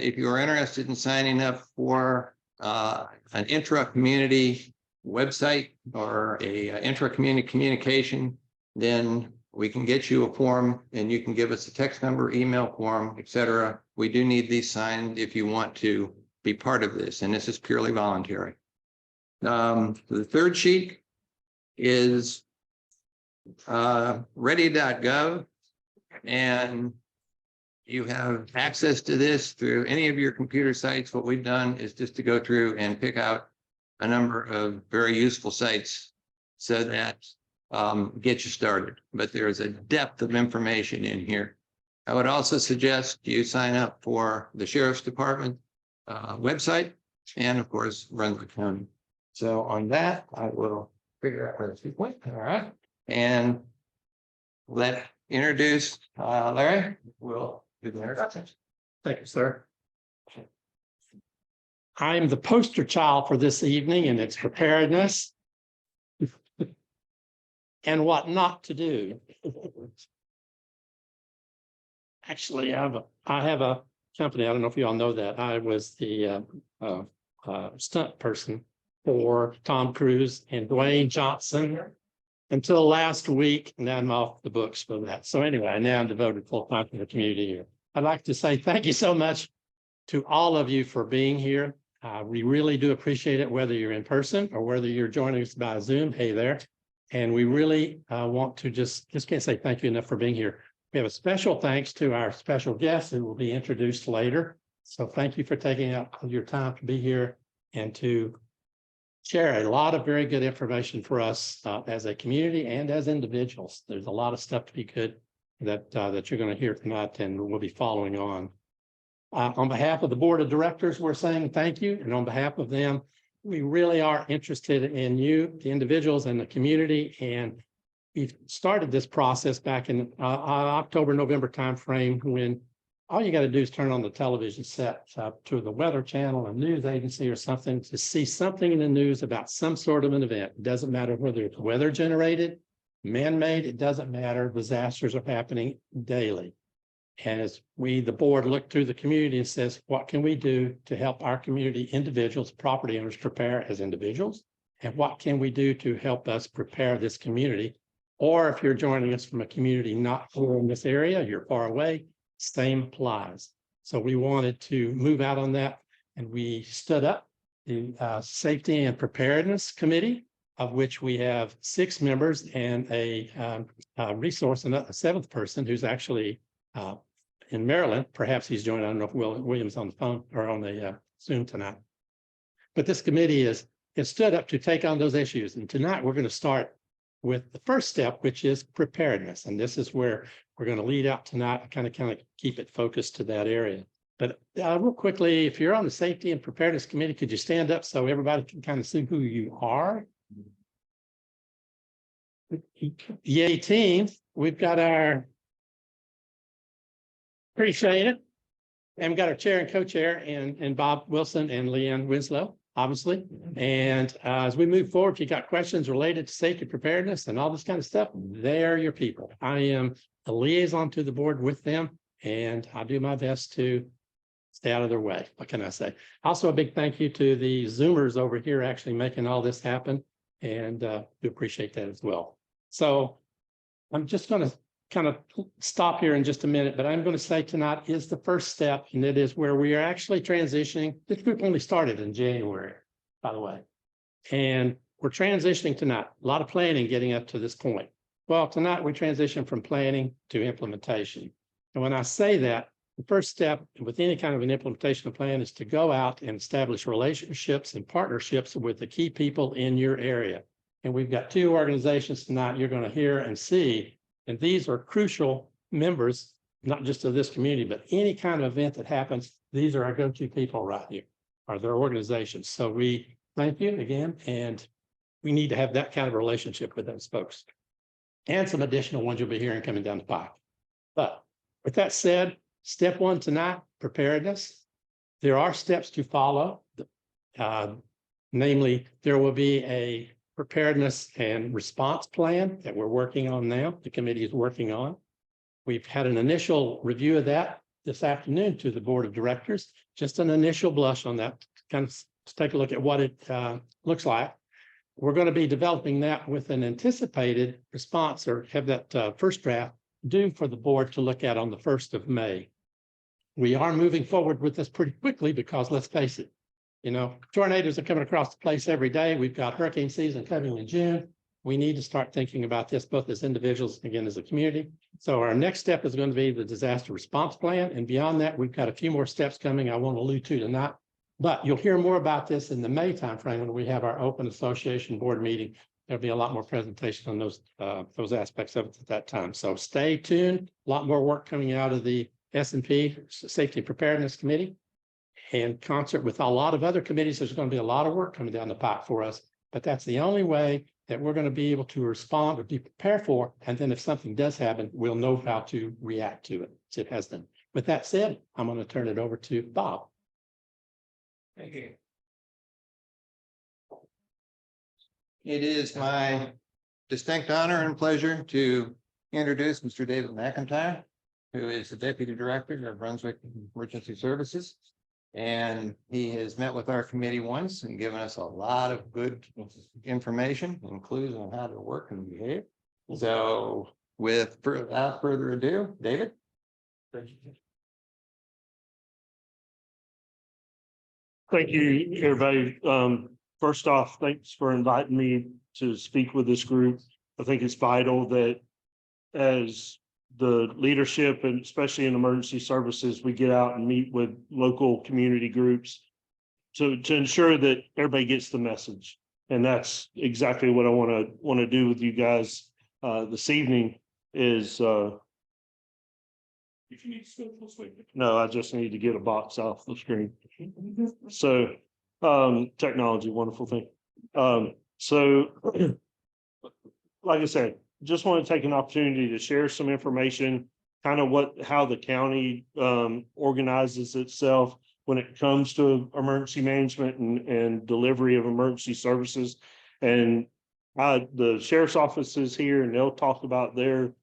If you are interested in signing up for an intra-community website or a intra-community communication, then we can get you a form and you can give us a text number, email form, etc. We do need these signed if you want to be part of this, and this is purely voluntary. The third sheet is ready.gov, and you have access to this through any of your computer sites. What we've done is just to go through and pick out a number of very useful sites so that get you started. But there's a depth of information in here. I would also suggest you sign up for the Sheriff's Department website and, of course, Brunswick County. So on that, I will figure out where the speak went. All right. And introduce Larry. We'll do the introductions. Thank you, sir. I'm the poster child for this evening, and it's preparedness and what not to do. Actually, I have a company. I don't know if you all know that. I was the stunt person for Tom Cruise and Dwayne Johnson until last week, and now I'm off the books for that. So anyway, now I'm devoted full time to the community here. I'd like to say thank you so much to all of you for being here. We really do appreciate it, whether you're in person or whether you're joining us by Zoom. Hey there. And we really want to just can't say thank you enough for being here. We have a special thanks to our special guest who will be introduced later. So thank you for taking out your time to be here and to share a lot of very good information for us as a community and as individuals. There's a lot of stuff to be good that you're going to hear tonight, and we'll be following on. On behalf of the board of directors, we're saying thank you. And on behalf of them, we really are interested in you, the individuals and the community. And we started this process back in October, November timeframe, when all you got to do is turn on the television set to the Weather Channel, a news agency or something, to see something in the news about some sort of an event. It doesn't matter whether it's weather generated, man-made, it doesn't matter. Disasters are happening daily. And as we, the board, look through the community and says, what can we do to help our community individuals, property owners prepare as individuals? And what can we do to help us prepare this community? Or if you're joining us from a community not here in this area, you're far away, same applies. So we wanted to move out on that, and we stood up the Safety and Preparedness Committee, of which we have 6 members and a resource, and a 7th person who's actually in Maryland. Perhaps he's joined. I don't know if William's on the phone or on the Zoom tonight. But this committee is stood up to take on those issues. And tonight we're going to start with the first step, which is preparedness. And this is where we're going to lead out tonight and kind of keep it focused to that area. But real quickly, if you're on the Safety and Preparedness Committee, could you stand up so everybody can kind of see who you are? Yay team, we've got our, appreciate it. And we've got our chair and co-chair and Bob Wilson and Leanne Winslow, obviously. And as we move forward, if you got questions related to safety preparedness and all this kind of stuff, they're your people. I am a liaison to the board with them, and I'll do my best to stay out of their way. What can I say? Also, a big thank you to the Zoomers over here actually making all this happen, and we appreciate that as well. So I'm just going to kind of stop here in just a minute, but I'm going to say tonight is the first step, and it is where we are actually transitioning. This group only started in January, by the way, and we're transitioning tonight. A lot of planning getting up to this point. Well, tonight we transition from planning to implementation. And when I say that, the first step with any kind of an implementation plan is to go out and establish relationships and partnerships with the key people in your area. And we've got 2 organizations tonight you're going to hear and see. And these are crucial members, not just of this community, but any kind of event that happens. These are our go-to people right here, are their organizations. So we thank you again, and we need to have that kind of relationship with those folks. And some additional ones you'll be hearing coming down the pipe. But with that said, step 1 tonight, preparedness. There are steps to follow. Namely, there will be a preparedness and response plan that we're working on now. The committee is working on. We've had an initial review of that. this afternoon to the Board of Directors. Just an initial blush on that, kind of take a look at what it looks like. We're going to be developing that with an anticipated response, or have that first draft due for the board to look at on the 1st of May. We are moving forward with this pretty quickly because let's face it, tornadoes are coming across the place every day. We've got hurricane season coming in June. We need to start thinking about this both as individuals, again, as a community. So our next step is going to be the disaster response plan. And beyond that, we've got a few more steps coming I won't allude to tonight. But you'll hear more about this in the May timeframe when we have our open association board meeting. There'll be a lot more presentation on those aspects of it at that time. So stay tuned. A lot more work coming out of the S&P Safety and Preparedness Committee. In concert with a lot of other committees, there's going to be a lot of work coming down the pipe for us. But that's the only way that we're going to be able to respond or be prepared for. And then if something does happen, we'll know how to react to it as it has been. With that said, I'm going to turn it over to Bob. Thank you. It is my distinct honor and pleasure to introduce Mr. David McIntyre, who is the Deputy Director of Brunswick Emergency Services. And he has met with our committee once and given us a lot of good information and clues on how to work and behave. So without further ado, David. Thank you, everybody. First off, thanks for inviting me to speak with this group. I think it's vital that as the leadership, and especially in emergency services, we get out and meet with local community groups to ensure that everybody gets the message. And that's exactly what I want to do with you guys this evening is if you need to switch, we'll switch. No, I just need to get a box off the screen. So technology, wonderful thing. So like I said, just want to take an opportunity to share some information, kind of how the county organizes itself when it comes to emergency management and delivery of emergency services. And the sheriff's office is here and they'll talk about their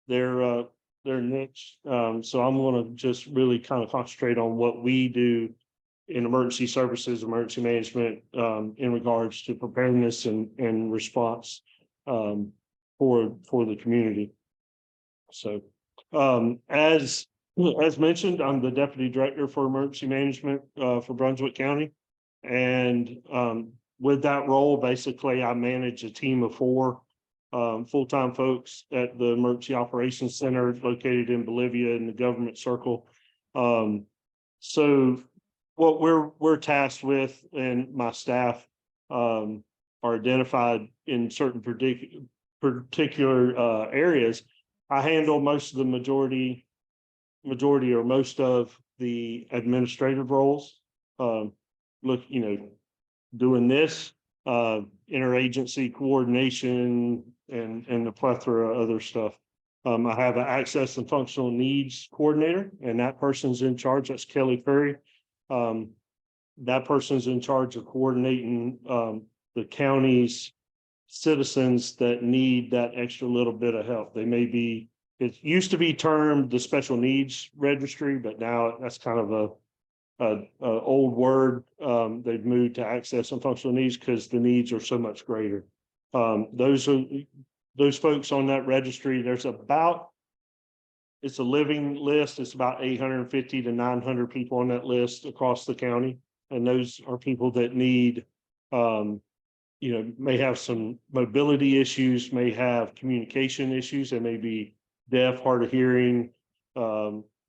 niche. So I'm going to just really kind of concentrate on what we do in emergency services, emergency management, in regards to preparedness and response for the community. So as mentioned, I'm the Deputy Director for Emergency Management for Brunswick County. And with that role, basically, I manage a team of 4 full-time folks at the Emergency Operations Center located in Bolivia in the government circle. So what we're tasked with, and my staff are identified in certain particular areas. I handle most of the majority or most of the administrative roles. Doing this, interagency coordination and the plethora of other stuff. I have an access and functional needs coordinator, and that person's in charge. That's Kelly Curry. That person's in charge of coordinating the county's citizens that need that extra little bit of help. They may be, it used to be termed the special needs registry, but now that's kind of a old word. They've moved to access and functional needs because the needs are so much greater. Those folks on that registry, it's a living list. It's about 850 to 900 people on that list across the county. And those are people that need, may have some mobility issues, may have communication issues. They may be deaf, hard of hearing,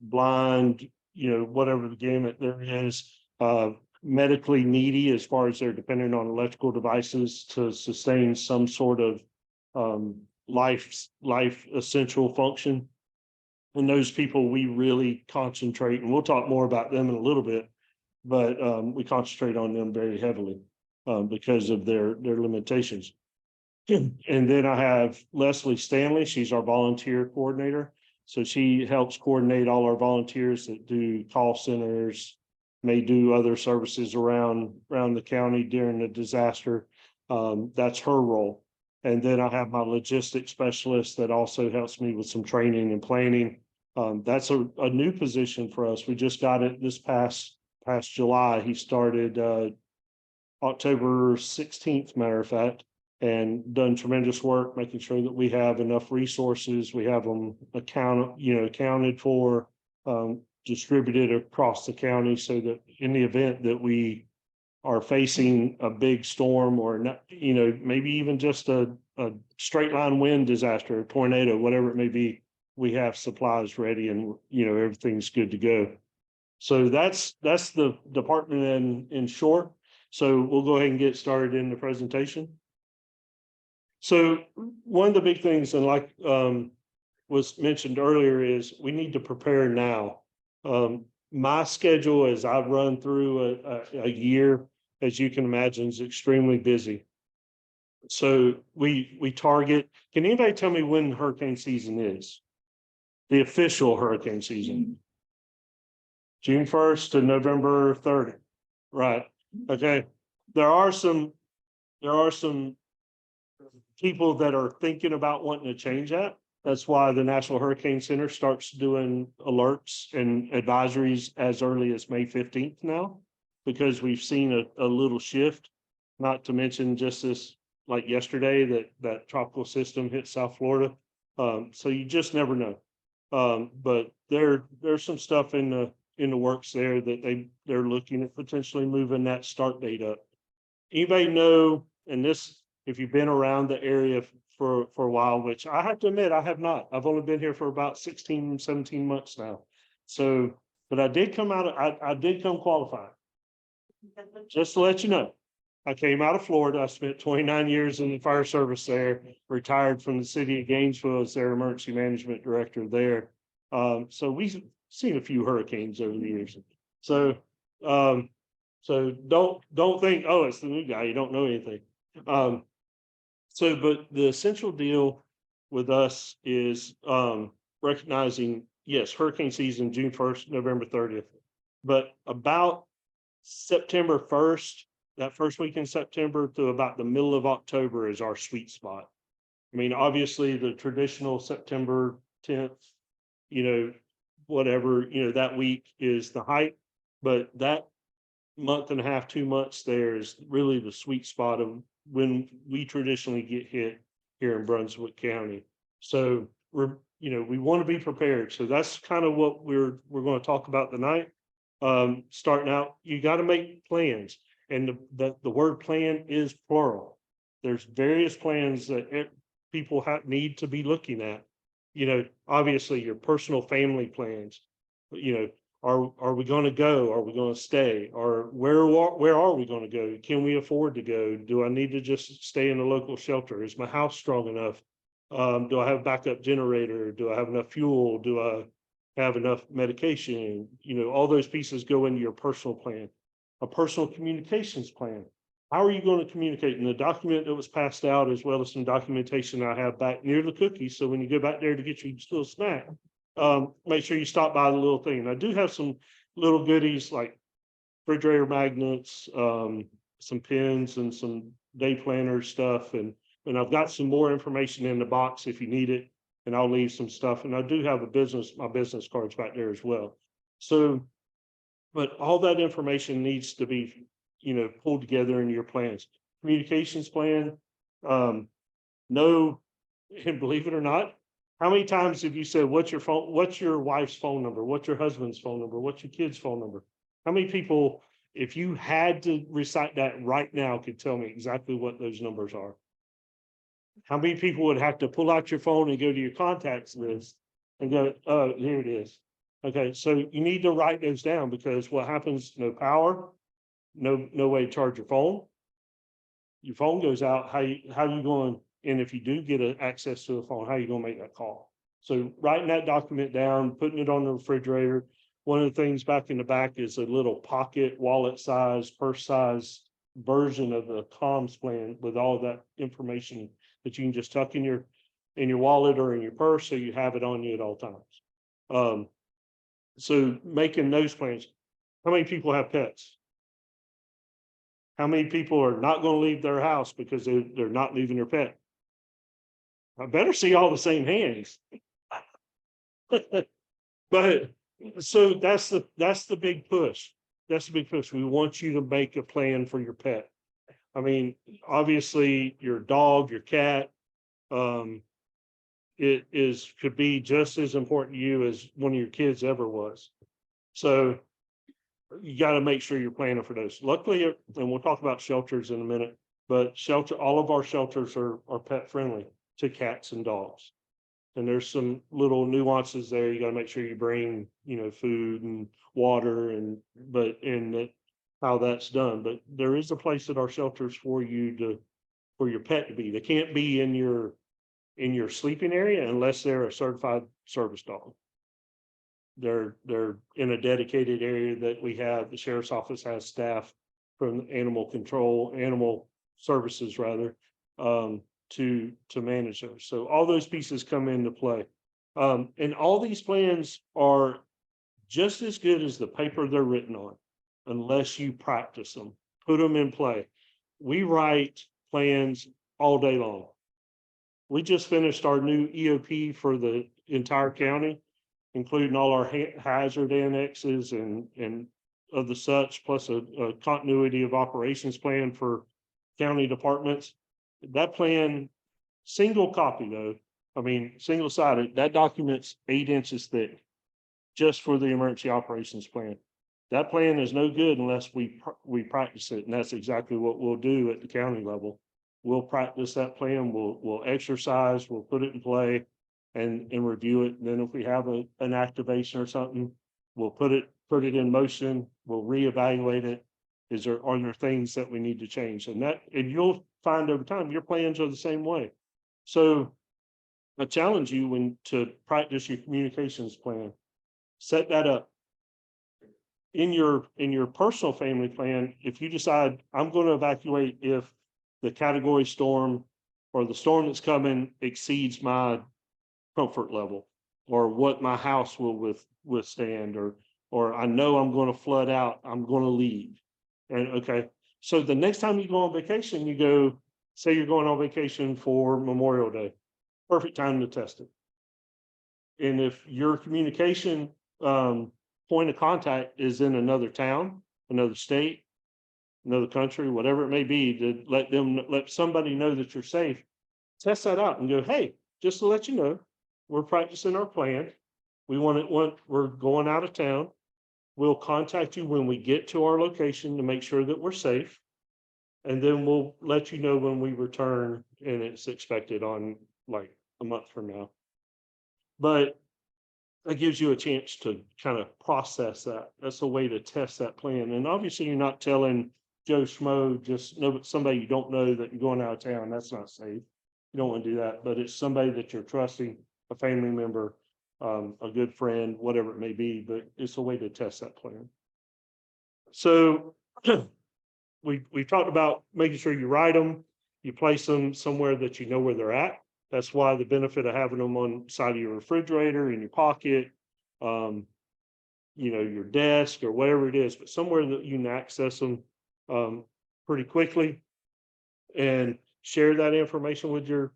blind, whatever the gamut there is, medically needy as far as they're dependent on electrical devices to sustain some sort of life essential function. And those people we really concentrate, and we'll talk more about them in a little bit, but we concentrate on them very heavily because of their limitations. And then I have Leslie Stanley. She's our volunteer coordinator. So she helps coordinate all our volunteers that do call centers, may do other services around the county during the disaster. That's her role. And then I have my logistics specialist that also helps me with some training and planning. That's a new position for us. We just got it this past July. He started October 16th, matter of fact, and done tremendous work making sure that we have enough resources. We have them accounted for, distributed across the county so that in the event that we are facing a big storm or not, maybe even just a straight line wind disaster, a tornado, whatever it may be, we have supplies ready and, everything's good to go. So that's the department in short. So we'll go ahead and get started in the presentation. So one of the big things, and like was mentioned earlier, is we need to prepare now. My schedule as I run through a year, as you can imagine, is extremely busy. So we target, can anybody tell me when hurricane season is? The official hurricane season? June 1st to November 30th. Right. Okay. There are some people that are thinking about wanting to change that. That's why the National Hurricane Center starts doing alerts and advisories as early as May 15th now, because we've seen a little shift, not to mention just this, like yesterday, that tropical system hit South Florida. So you just never know. But there's some stuff in the works there that they're looking at potentially moving that start date up. Anybody know, and this, if you've been around the area for a while, which I have to admit, I have not. I've only been here for about 16, 17 months now. So, but I did come qualified. Just to let you know, I came out of Florida. I spent 29 years in the fire service there, retired from the city of Gainesville as their emergency management director there. So we've seen a few hurricanes over the years. So, so don't think, oh, it's the new guy, you don't know anything. But the essential deal with us is recognizing, yes, hurricane season, June 1st, November 30th, but about September 1st, that first week in September to about the middle of October is our sweet spot. I mean, obviously the traditional September 10th, whatever, that week is the height, but that month and a half, 2 months there is really the sweet spot of when we traditionally get hit here in Brunswick County. So we want to be prepared. So that's kind of what we're going to talk about tonight. Starting out, you got to make plans, and the word plan is plural. There's various plans that people need to be looking at. Obviously your personal family plans. Are we going to go? Are we going to stay? Or where are we going to go? Can we afford to go? Do I need to just stay in a local shelter? Is my house strong enough? Do I have a backup generator? Do I have enough fuel? Do I have enough medication? All those pieces go into your personal plan. A personal communications plan. How are you going to communicate? In the document that was passed out, as well as some documentation I have back near the cookies. So when you go back there to get your little snack, make sure you stop by the little thing. And I do have some little goodies like refrigerator magnets, some pens and some day planner stuff. And I've got some more information in the box if you need it, and I'll leave some stuff. And I do have my business cards back there as well. So, but all that information needs to be, pulled together in your plans. Communications plan, and believe it or not, how many times have you said, what's your wife's phone number? What's your husband's phone number? What's your kid's phone number? How many people, if you had to recite that right now, could tell me exactly what those numbers are? How many people would have to pull out your phone and go to your contacts list and go, oh, here it is. Okay, so you need to write those down, because what happens, no power, no way to charge your phone. Your phone goes out, how you going? And if you do get access to a phone, how are you going to make that call? So writing that document down, putting it on the refrigerator. One of the things back in the back is a little pocket, wallet size, purse size version of the comms plan with all of that information that you can just tuck in your wallet or in your purse, so you have it on you at all times. So making those plans. How many people have pets? How many people are not going to leave their house because they're not leaving their pet? I better see all the same hands. But so that's the big push. That's the big push. We want you to make a plan for your pet. I mean, obviously your dog, your cat, it is, could be just as important to you as one of your kids ever was. So you got to make sure you're planning for those. Luckily, and we'll talk about shelters in a minute, but all of our shelters are pet friendly to cats and dogs. And there's some little nuances there. You got to make sure you bring, food and water and how that's done. But there is a place at our shelters for your pet to be. They can't be in your sleeping area unless they're a certified service dog. They're in a dedicated area that we have. The sheriff's office has staff from animal services rather, to manage those. So all those pieces come into play. And all these plans are just as good as the paper they're written on, unless you practice them, put them in play. We write plans all day long. We just finished our new EOP for the entire county, including all our hazard annexes and of the such, plus a continuity of operations plan for county departments. That plan, single copy though, I mean, single sided, that document's 8 inches thick just for the emergency operations plan. That plan is no good unless we practice it. And that's exactly what we'll do at the county level. We'll practice that plan. We'll exercise, we'll put it in play and review it. And then if we have an activation or something, we'll put it in motion. We'll reevaluate it. Are there things that we need to change? And you'll find over time, your plans are the same way. So I challenge you to practice your communications plan. Set that up. In your personal family plan, if you decide I'm going to evacuate if the category storm or the storm that's coming exceeds my comfort level or what my house will withstand, or I know I'm going to flood out, I'm going to leave. And okay, so the next time you go on vacation, say you're going on vacation for Memorial Day, perfect time to test it. And if your communication point of contact is in another town, another state, another country, whatever it may be, to let somebody know that you're safe, test that out and go, hey, just to let you know, we're practicing our plan. We're going out of town. We'll contact you when we get to our location to make sure that we're safe. And then we'll let you know when we return, and it's expected on like a month from now. But that gives you a chance to kind of process that. That's a way to test that plan. And obviously you're not telling Joe Schmo, just know somebody you don't know that you're going out of town. That's not safe. You don't want to do that, but it's somebody that you're trusting, a family member, a good friend, whatever it may be, but it's a way to test that plan. So we talked about making sure you write them, you place them somewhere that you know where they're at. That's why the benefit of having them on the side of your refrigerator, in your pocket, your desk or whatever it is, but somewhere that you can access them pretty quickly, and share that information with your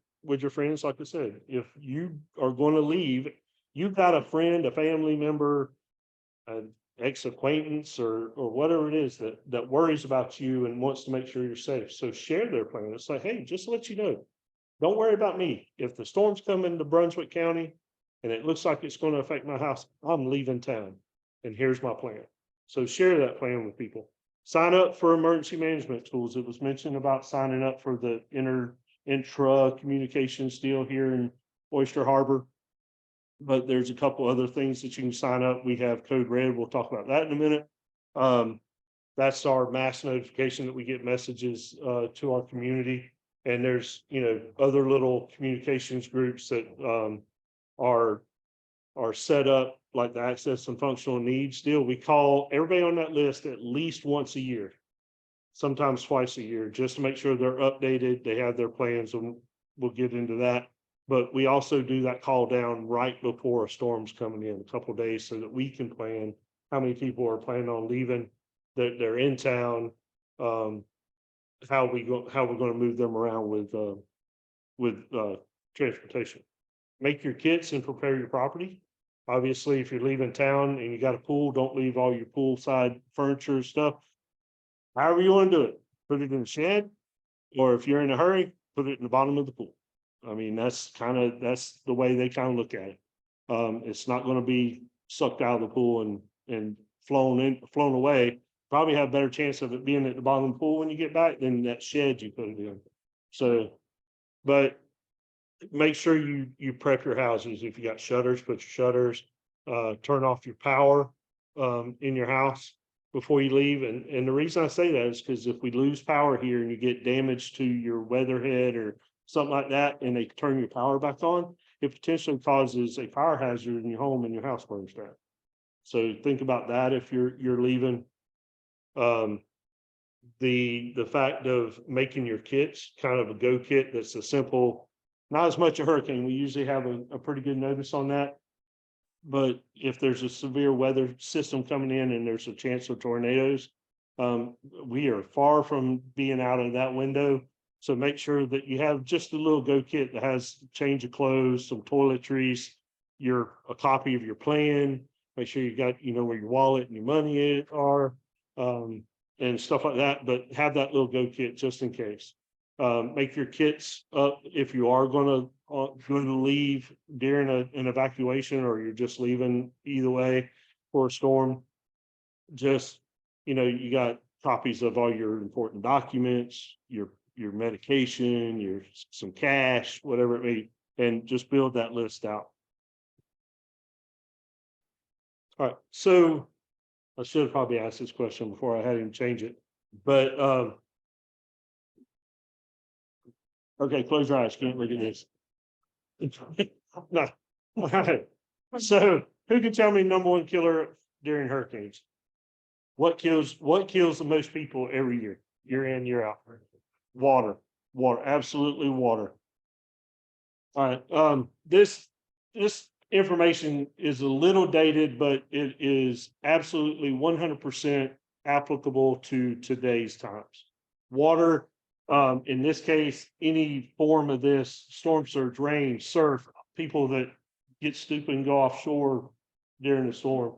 friends. Like I said, if you are going to leave, you've got a friend, a family member, an ex-acquaintance or whatever it is that worries about you and wants to make sure you're safe. So share their plan. It's like, hey, just to let you know, don't worry about me. If the storm's coming to Brunswick County and it looks like it's going to affect my house, I'm leaving town. And here's my plan. So share that plan with people. Sign up for emergency management tools. It was mentioned about signing up for the intra communications deal here in Oyster Harbor. But there's a couple other things that you can sign up. We have Code Red. We'll talk about that in a minute. That's our mass notification that we get messages to our community. And there's, other little communications groups that are set up, like the access and functional needs deal. We call everybody on that list at least once a year, sometimes twice a year, just to make sure they're updated, they have their plans, and we'll get into that. But we also do that call down right before a storm's coming in, a couple of days, so that we can plan how many people are planning on leaving, that they're in town, how we're going to move them around with transportation. Make your kits and prepare your property. Obviously, if you're leaving town and you got a pool, don't leave all your poolside furniture and stuff. However you want to do it, put it in the shed, or if you're in a hurry, put it in the bottom of the pool. I mean, that's the way they kind of look at it. It's not gonna be sucked out of the pool and flown away. Probably have a better chance of it being at the bottom of the pool when you get back than that shed you put it in. So, but make sure you prep your houses. If you got shutters, put your shutters, turn off your power in your house before you leave. And the reason I say that is because if we lose power here and you get damage to your weatherhead or something like that, and they turn your power back on, it potentially causes a fire hazard in your home and your house burns down. So think about that if you're leaving. The fact of making your kits kind of a go kit that's a simple, not as much a hurricane. We usually have a pretty good notice on that. But if there's a severe weather system coming in and there's a chance of tornadoes, we are far from being out of that window. So make sure that you have just a little go kit that has change of clothes, some toiletries, a copy of your plan. Make sure you got, where your wallet and your money are, and stuff like that, but have that little go kit just in case. Make your kits up if you are going to leave during an evacuation, or you're just leaving either way for a storm. Just, you got copies of all your important documents, your medication, some cash, whatever it may be, and just build that list out. All right, so I should have probably asked this question before I had him change it, but okay, close your eyes. Can't look at this. No. All right. So who can tell me number one killer during hurricanes? What kills the most people every year in, year out? Water, absolutely water. All right. This information is a little dated, but it is absolutely 100% applicable to today's times. Water, in this case, any form of this storm surge, rain, surf, people that get stupid and go offshore during the storm.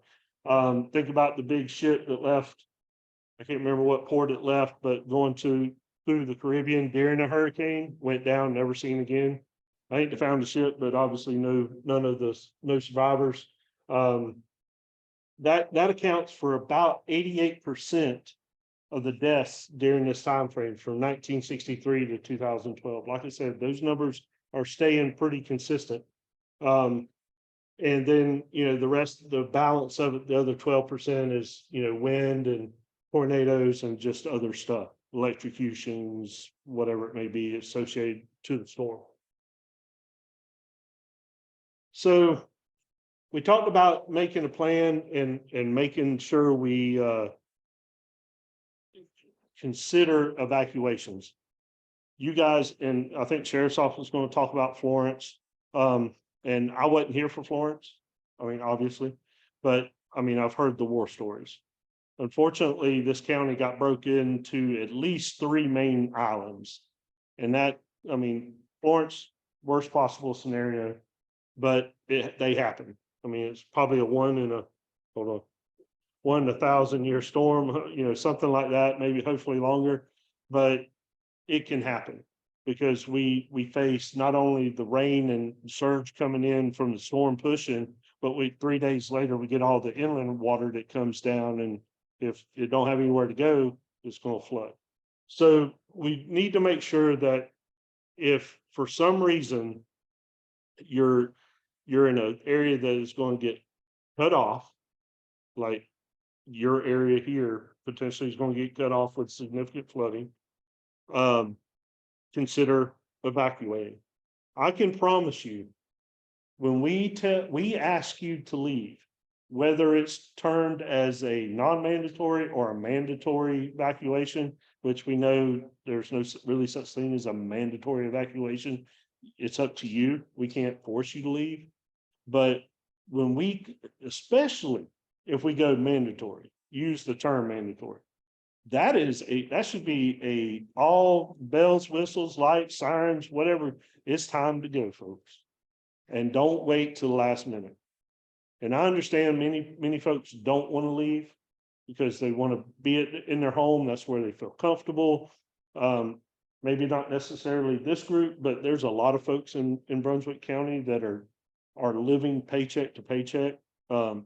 Think about the big ship that left. I can't remember what port it left, but going through the Caribbean during a hurricane, went down, never seen again. I hate to found the ship, but obviously no survivors. That accounts for about 88% of the deaths during this time frame from 1963 to 2012. Like I said, those numbers are staying pretty consistent. And then, the balance of it, the other 12% is, wind and tornadoes and just other stuff, electrocutions, whatever it may be associated to the storm. So we talked about making a plan and making sure we consider evacuations. You guys, and I think Sheriff's Office is going to talk about Florence. And I wasn't here for Florence. I mean, obviously, but I've heard the war stories. Unfortunately, this county got broke into at least 3 main islands. And that, Florence, worst possible scenario, but they happen. It's probably a 1 in a 1,000-year storm, something like that, maybe hopefully longer, but it can happen because we face not only the rain and surge coming in from the storm pushing, but 3 days later, we get all the inland water that comes down. And if it don't have anywhere to go, it's going to flood. So we need to make sure that if for some reason you're in an area that is going to get cut off, like your area here potentially is going to get cut off with significant flooding, consider evacuating. I can promise you, when we ask you to leave, whether it's termed as a non-mandatory or a mandatory evacuation, which we know there's no really such thing as a mandatory evacuation. It's up to you. We can't force you to leave. But especially if we go mandatory, use the term mandatory. That should be all bells, whistles, lights, sirens, whatever. It's time to go, folks. And don't wait till the last minute. And I understand many folks don't want to leave because they want to be in their home. That's where they feel comfortable. Maybe not necessarily this group, but there's a lot of folks in Brunswick County that are living paycheck to paycheck. Mom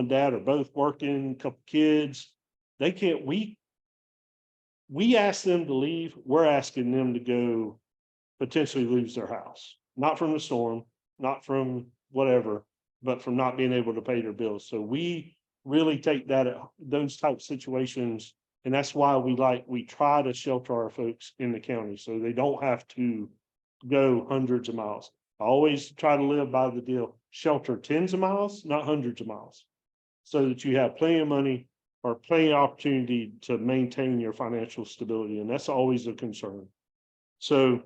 and dad are both working, couple kids. They can't, we ask them to leave. We're asking them to go potentially lose their house, not from the storm, not from whatever, but from not being able to pay their bills. So we really take those type of situations. And that's why we try to shelter our folks in the county so they don't have to go hundreds of miles. I always try to live by the deal, shelter tens of miles, not hundreds of miles. So that you have plenty of money or plenty of opportunity to maintain your financial stability. And that's always a concern. So,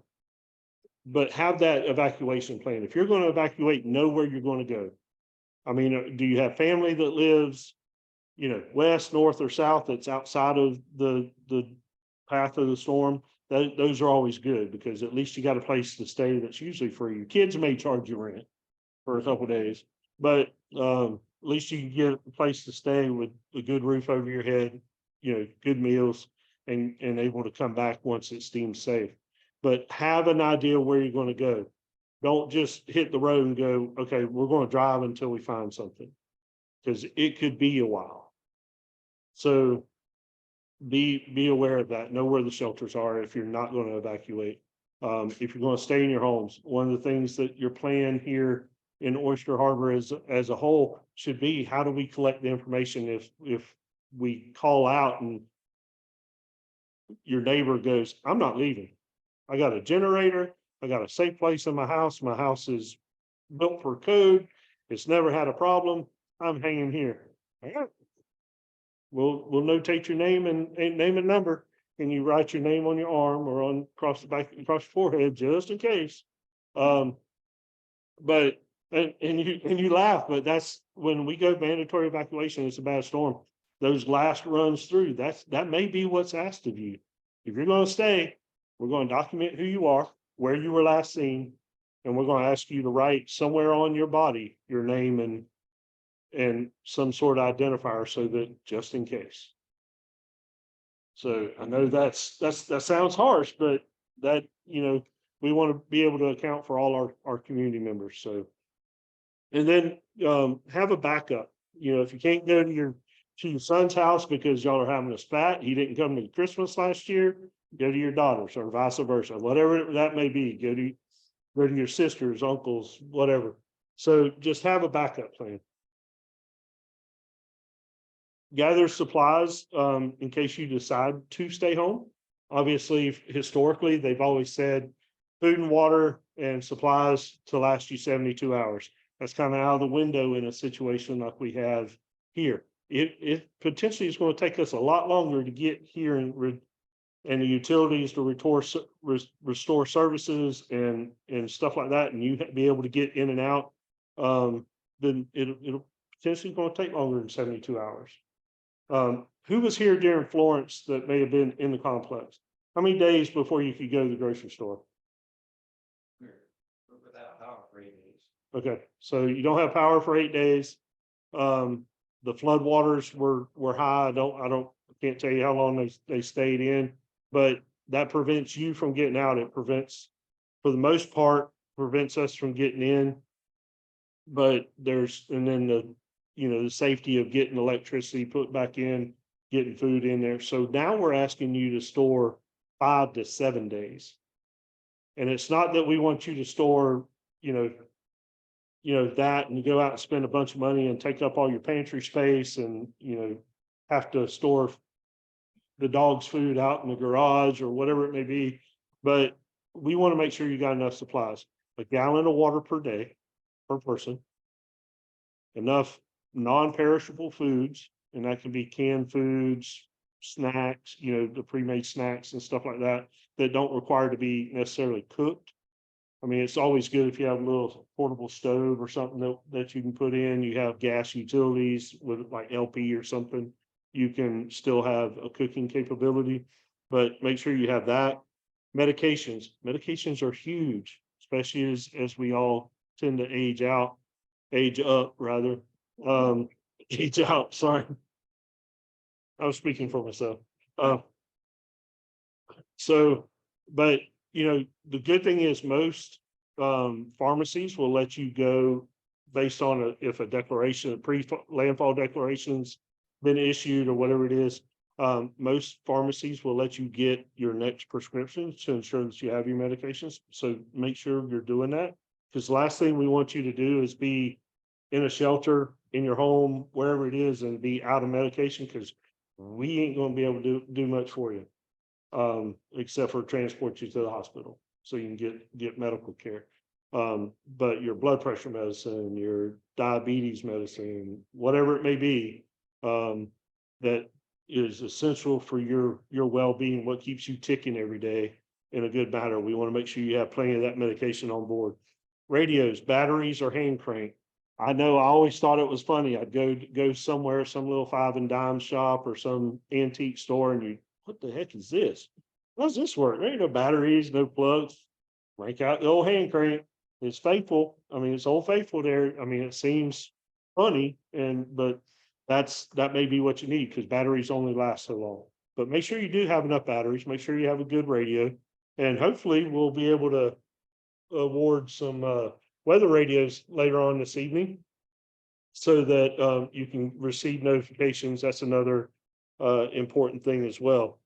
but have that evacuation plan. If you're going to evacuate, know where you're going to go. I mean, do you have family that lives, west, north, or south that's outside of the path of the storm? Those are always good because at least you got a place to stay that's usually free. Your kids may charge you rent for a couple of days, but at least you can get a place to stay with a good roof over your head, good meals, and able to come back once it's deemed safe. But have an idea where you're going to go. Don't just hit the road and go, okay, we're going to drive until we find something, because it could be a while. So be aware of that. Know where the shelters are if you're not going to evacuate. If you're going to stay in your homes, one of the things that your plan here in Oyster Harbor as a whole should be, how do we collect the information if we call out and your neighbor goes, I'm not leaving. I got a generator. I got a safe place in my house. My house is built for code. It's never had a problem. I'm hanging here. All right. We'll notate your name and name and number. And you write your name on your arm or across the back, across your forehead, just in case. But you laugh, but that's when we go mandatory evacuation. It's a bad storm. Those last runs through. That may be what's asked of you. If you're going to stay, we're going to document who you are, where you were last seen, and we're going to ask you to write somewhere on your body your name and some sort of identifier so that just in case. So I know that sounds harsh, but that, we want to be able to account for all our community members. So, and then have a backup. If you can't go to your son's house because y'all are having a spat, he didn't come to Christmas last year, go to your daughter's or vice versa, whatever that may be. Go to your sisters, uncles, whatever. So just have a backup plan. Gather supplies in case you decide to stay home. Obviously, historically, they've always said food and water and supplies to last you 72 hours. That's kind of out of the window in a situation like we have here. It potentially is going to take us a lot longer to get here and the utilities to restore services and stuff like that, and you be able to get in and out. Then it'll potentially going to take longer than 72 hours. Who was here during Florence that may have been in the complex? How many days before you could go to the grocery store? Without power for 8 days. Okay, so you don't have power for 8 days. The flood waters were high. I can't tell you how long they stayed in, but that prevents you from getting out. It prevents, for the most part, prevents us from getting in. But and then the safety of getting electricity put back in, getting food in there. So now we're asking you to store 5 to 7 days. And it's not that we want you to store, that and go out and spend a bunch of money and take up all your pantry space and, have to store the dog's food out in the garage or whatever it may be. But we want to make sure you got enough supplies. A gallon of water per day, per person. Enough non-perishable foods, and that can be canned foods, snacks, the pre-made snacks and stuff like that don't require to be necessarily cooked. I mean, it's always good if you have a little portable stove or something that you can put in. You have gas utilities with like LP or something. You can still have a cooking capability, but make sure you have that. Medications are huge, especially as we all tend to age up rather. Each out, sorry. I was speaking for myself. Uh, so, but you know, the good thing is most pharmacies will let you go based on if a declaration, a pre-landfall declaration's been issued or whatever it is. Most pharmacies will let you get your next prescription to ensure that you have your medications. So make sure you're doing that. Because the last thing we want you to do is be in a shelter, in your home, wherever it is, and be out of medication, because we ain't gonna be able to do much for you. Except for transport you to the hospital, so you can get medical care. But your blood pressure medicine, your diabetes medicine, whatever it may be, that is essential for your well-being, what keeps you ticking every day in a good manner. We want to make sure you have plenty of that medication on board. Radios, batteries, or hand crank. I know I always thought it was funny. I'd go somewhere, some little five and dime shop or some antique store, and you, what the heck is this? How does this work? There ain't no batteries, no plugs. Break out the old hand crank. It's faithful. I mean, it's old faithful there. I mean, it seems funny, but that may be what you need, because batteries only last so long. But make sure you do have enough batteries. Make sure you have a good radio, and hopefully we'll be able to award some weather radios later on this evening, so that you can receive notifications. That's another important thing as well.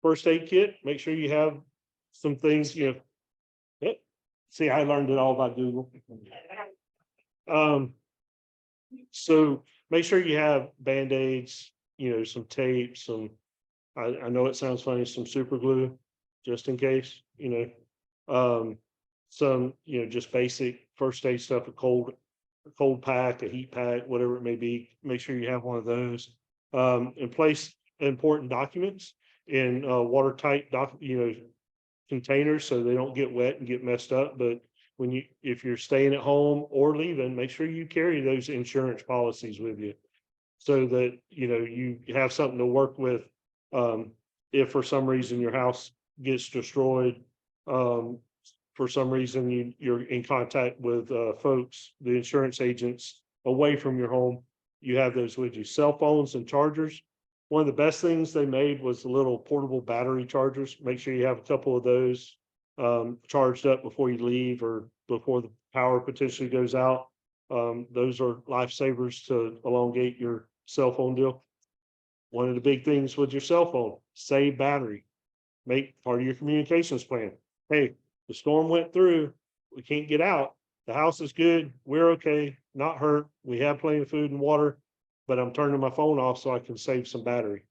First aid kit, make sure you have some things, you know. Yep. See, I learned it all by Google. So make sure you have Band-Aids, you know, some tape, I know it sounds funny, some super glue, just in case, you know. Some, you know, just basic first aid stuff, a cold pack, a heat pack, whatever it may be. Make sure you have one of those. And place important documents in watertight containers, so they don't get wet and get messed up. But if you're staying at home or leaving, make sure you carry those insurance policies with you, so that, you know, you have something to work with. If for some reason your house gets destroyed, for some reason you're in contact with folks, the insurance agents away from your home, you have those with you. Cell phones and chargers. One of the best things they made was the little portable battery chargers. Make sure you have a couple of those charged up before you leave, or before the power potentially goes out. Those are lifesavers to elongate your cell phone deal. One of the big things with your cell phone, save battery. Make part of your communications plan. Hey, the storm went through, we can't get out. The house is good, we're okay, not hurt. We have plenty of food and water, but I'm turning my phone off so I can save some battery.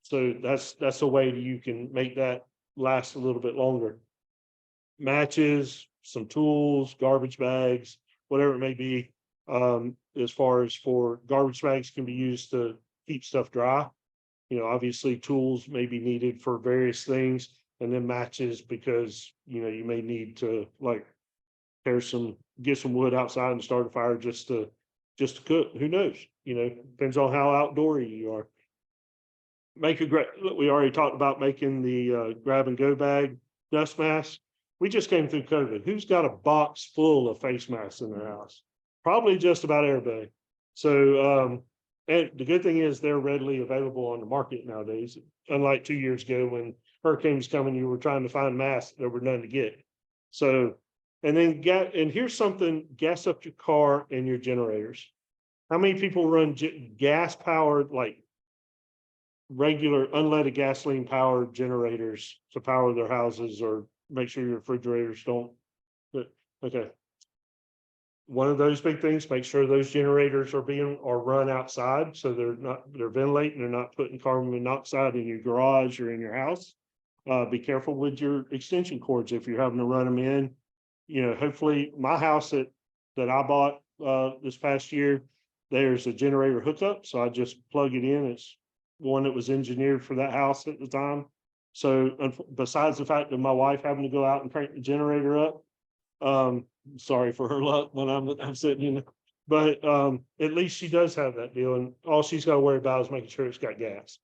So that's a way that you can make that last a little bit longer. Matches, some tools, garbage bags, whatever it may be. As far as for garbage bags, can be used to keep stuff dry. You know, obviously tools may be needed for various things, and then matches, because, you know, you may need to, like, get some wood outside and start a fire just to cook. Who knows? You know, depends on how outdoorsy you are. We already talked about making the grab and go bag dust mask. We just came through COVID. Who's got a box full of face masks in their house? Probably just about everybody. So, and the good thing is they're readily available on the market nowadays. Unlike 2 years ago, when hurricane was coming, you were trying to find masks, there were none to get. So, and then and here's something: gas up your car and your generators. How many people run gas powered, like regular unleaded gasoline powered generators to power their houses, or make sure your refrigerators don't? Okay. One of those big things, make sure those generators are run outside, so they're ventilating, they're not putting carbon monoxide in your garage or in your house. Be careful with your extension cords if you're having to run them in. You know, hopefully my house that I bought this past year, there's a generator hookup, so I just plug it in. It's one that was engineered for that house at the time. So besides the fact of my wife having to go out and crank the generator up, sorry for her luck when I'm sitting in, but at least she does have that deal, and all she's got to worry about is making sure it's got gas.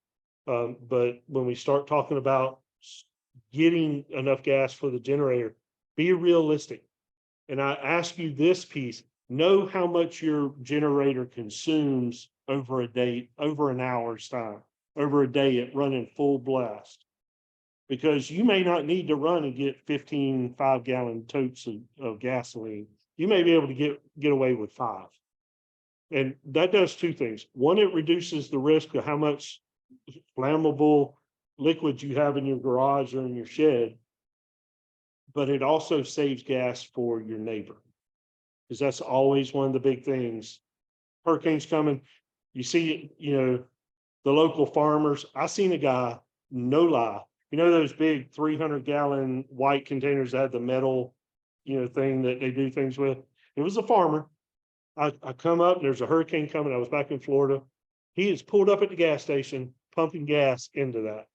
But when we start talking about getting enough gas for the generator, be realistic. And I ask you this piece: know how much your generator consumes over a day, over an hour's time, over a day at running full blast. Because you may not need to run and get 15 5-gallon totes of gasoline. You may be able to get away with 5. And that does 2 things. One, it reduces the risk of how much flammable liquid you have in your garage or in your shed. But it also saves gas for your neighbor. Because that's always one of the big things. Hurricanes coming, you see, the local farmers. I seen a guy, no lie, those big 300-gallon white containers that have the metal, thing that they do things with. It was a farmer. I come up and there's a hurricane coming. I was back in Florida. He is pulled up at the gas station, pumping gas into that.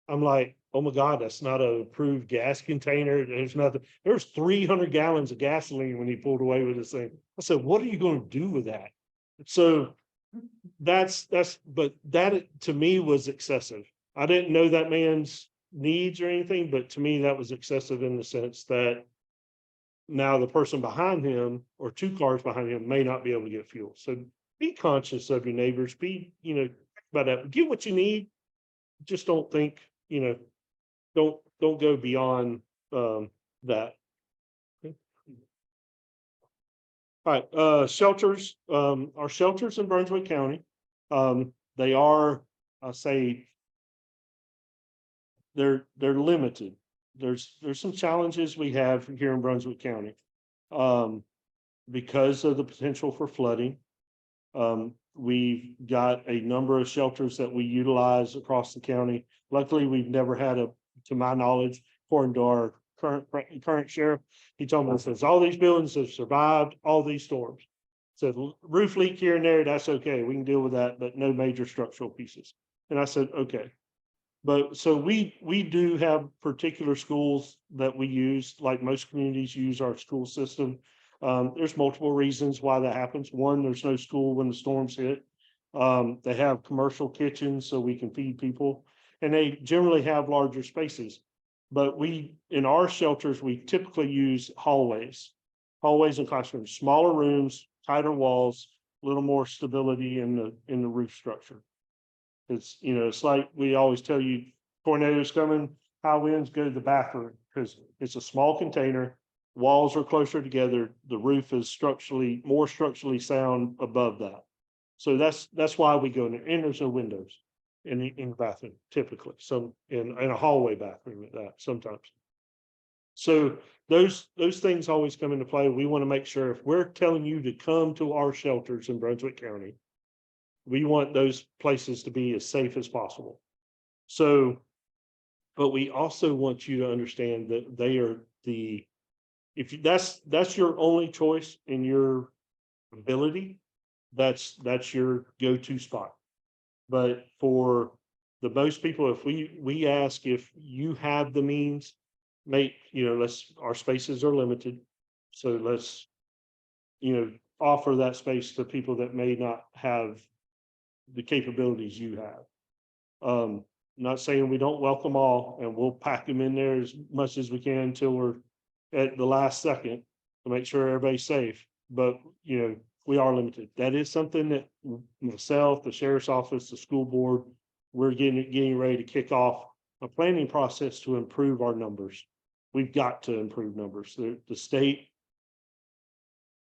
I'm like, oh my God, that's not an approved gas container. There's nothing. There's 300 gallons of gasoline when he pulled away with this thing. I said, what are you going to do with that? So but that to me was excessive. I didn't know that man's needs or anything, but to me, that was excessive in the sense that now the person behind him or 2 cars behind him may not be able to get fuel. So be conscious of your neighbors, about that. Get what you need. Just don't think, don't go beyond that. Okay. All right, shelters, our shelters in Brunswick County, they are, I'll say, they're limited. There's some challenges we have here in Brunswick County, because of the potential for flooding. We've got a number of shelters that we utilize across the county. Luckily, we've never had to my knowledge, according to our current sheriff, he told me, says all these buildings have survived all these storms. Said roof leak here and there, that's okay. We can deal with that, but no major structural pieces. And I said, okay. But so we do have particular schools that we use, like most communities use our school system. There's multiple reasons why that happens. One, there's no school when the storms hit. They have commercial kitchens so we can feed people, and they generally have larger spaces. But in our shelters, we typically use hallways and classrooms, smaller rooms, tighter walls, a little more stability in the roof structure. It's like we always tell you, tornadoes coming, high winds, go to the bathroom, because it's a small container. Walls are closer together. The roof is more structurally sound above that. So that's why we go in there. And there's no windows in the bathroom, typically. So in a hallway bathroom at that sometimes. So those things always come into play. We want to make sure if we're telling you to come to our shelters in Brunswick County, we want those places to be as safe as possible. So, but we also want you to understand that they are if that's your only choice in your ability, that's your go-to spot. But for the most people, if we ask if you have the means, our spaces are limited. So let's, offer that space to people that may not have the capabilities you have. Not saying we don't welcome all, and we'll pack them in there as much as we can until we're at the last second to make sure everybody's safe. But, we are limited. That is something that myself, the sheriff's office, the school board, we're getting ready to kick off a planning process to improve our numbers. We've got to improve numbers. The state,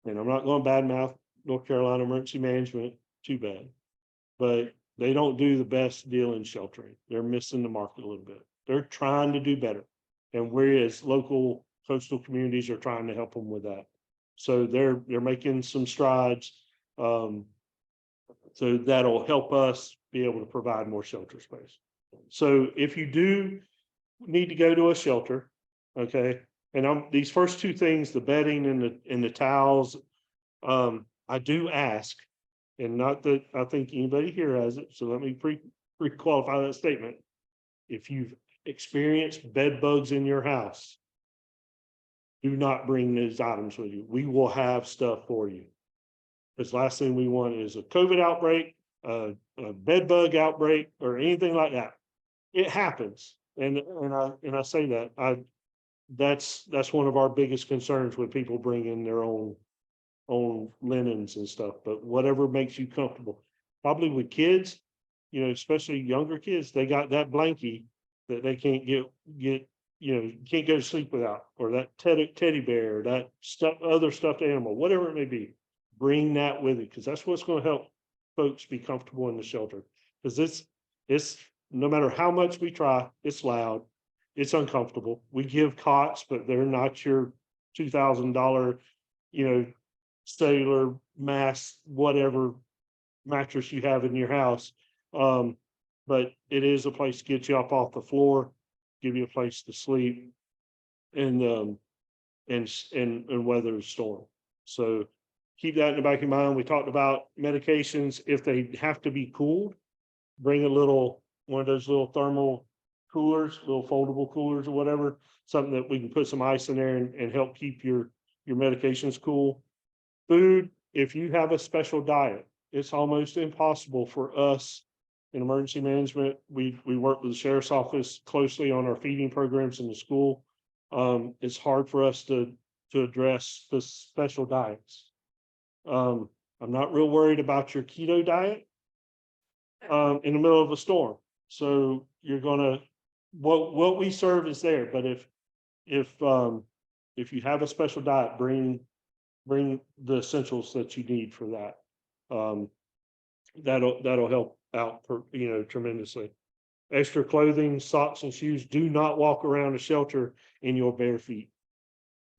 and I'm not going to badmouth North Carolina Emergency Management, too bad, but they don't do the best deal in sheltering. They're missing the mark a little bit. They're trying to do better. And we as local coastal communities are trying to help them with that. So they're making some strides. So that'll help us be able to provide more shelter space. So if you do need to go to a shelter, okay, and these first 2 things, the bedding and the towels, I do ask, and not that I think anybody here has it, so let me pre-qualify that statement. If you've experienced bed bugs in your house, do not bring those items with you. We will have stuff for you. Because last thing we want is a COVID outbreak, a bed bug outbreak, or anything like that. It happens, and I say that. That's one of our biggest concerns when people bring in their own linens and stuff, but whatever makes you comfortable. Probably with kids, especially younger kids, they got that blankie that they can't get, can't go to sleep without, or that teddy bear, that stuff, other stuffed animal, whatever it may be. Bring that with you, because that's what's going to help folks be comfortable in the shelter. Because it's no matter how much we try, it's loud, it's uncomfortable. We give cots, but they're not your $2,000, cellular mass, whatever mattress you have in your house. But it is a place to get you up off the floor, give you a place to sleep, and weather the storm. So keep that in the back of your mind. We talked about medications. If they have to be cooled, bring one of those little thermal coolers, little foldable coolers or whatever, something that we can put some ice in there and help keep your medications cool. Food, if you have a special diet, it's almost impossible for us in emergency management. We work with the sheriff's office closely on our feeding programs in the school. It's hard for us to address the special diets. I'm not real worried about your keto diet in the middle of a storm. So you're gonna, what we serve is there, but if you have a special diet, bring the essentials that you need for that. That'll help out tremendously. Extra clothing, socks and shoes. Do not walk around a shelter in your bare feet.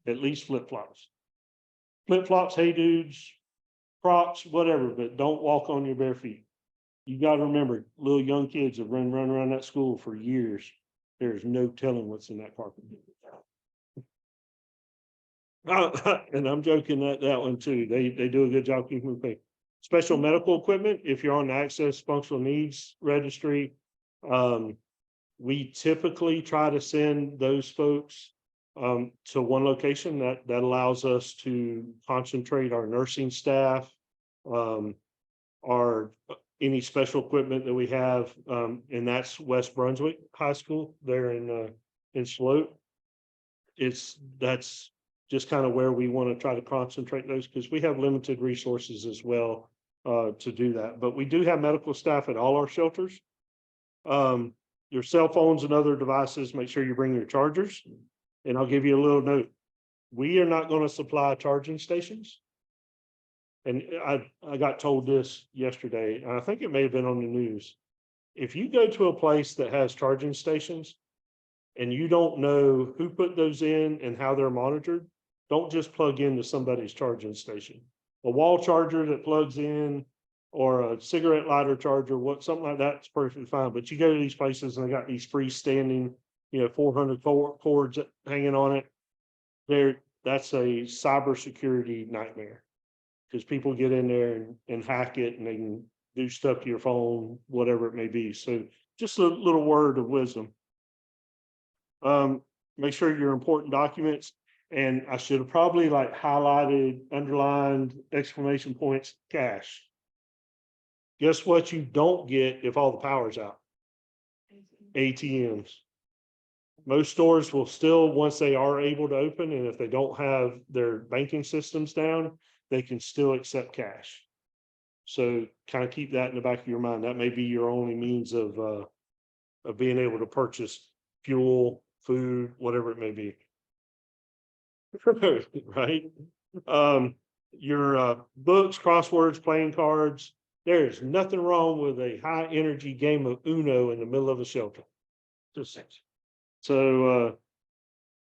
At least flip-flops. Flip-flops, hey dudes, Crocs, whatever, but don't walk on your bare feet. You got to remember, little young kids have run around that school for years. There's no telling what's in that carpet. And I'm joking that one too. They do a good job keeping me. Special medical equipment, if you're on the Access Functional Needs Registry, we typically try to send those folks to one location that allows us to concentrate our nursing staff, any special equipment that we have, and that's West Brunswick High School there in Sloat. That's just kind of where we want to try to concentrate those, because we have limited resources as well to do that. But we do have medical staff at all our shelters. Your cell phones and other devices, make sure you bring your chargers. And I'll give you a little note. We are not going to supply charging stations. And I got told this yesterday, and I think it may have been on the news. If you go to a place that has charging stations and you don't know who put those in and how they're monitored, don't just plug into somebody's charging station. A wall charger that plugs in, or a cigarette lighter charger, something like that's perfectly fine. But you go to these places and they got these freestanding, 400 cords hanging on it. That's a cybersecurity nightmare, because people get in there and hack it, and they can do stuff to your phone, whatever it may be. So just a little word of wisdom. Make sure your important documents, and I should have probably highlighted, underlined, exclamation points, cash. Guess what you don't get if all the power's out? ATMs. Most stores will still, once they are able to open, and if they don't have their banking systems down, they can still accept cash. So kind of keep that in the back of your mind. That may be your only means of being able to purchase fuel, food, whatever it may be. Right? Your books, crosswords, playing cards. There's nothing wrong with a high energy game of Uno in the middle of a shelter. So,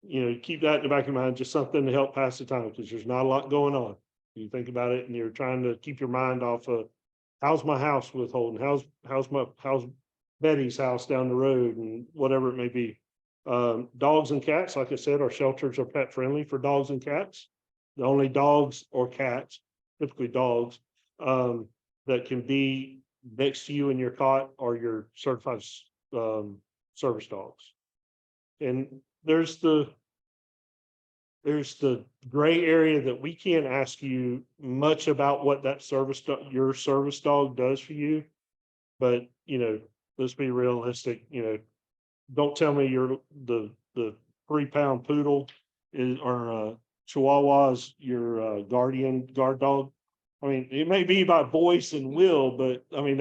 keep that in the back of your mind, just something to help pass the time, because there's not a lot going on. You think about it and you're trying to keep your mind off of, how's my house with Holden? How's Betty's house down the road, and whatever it may be. Dogs and cats, like I said, our shelters are pet friendly for dogs and cats. The only dogs or cats, typically dogs, that can be next to you in your cot are your certified service dogs. And there's the gray area that we can't ask you much about what that your service dog does for you. But, let's be realistic, don't tell me the 3-pound poodle or Chihuahuas, your guardian guard dog. I mean, it may be by voice and will, but I mean,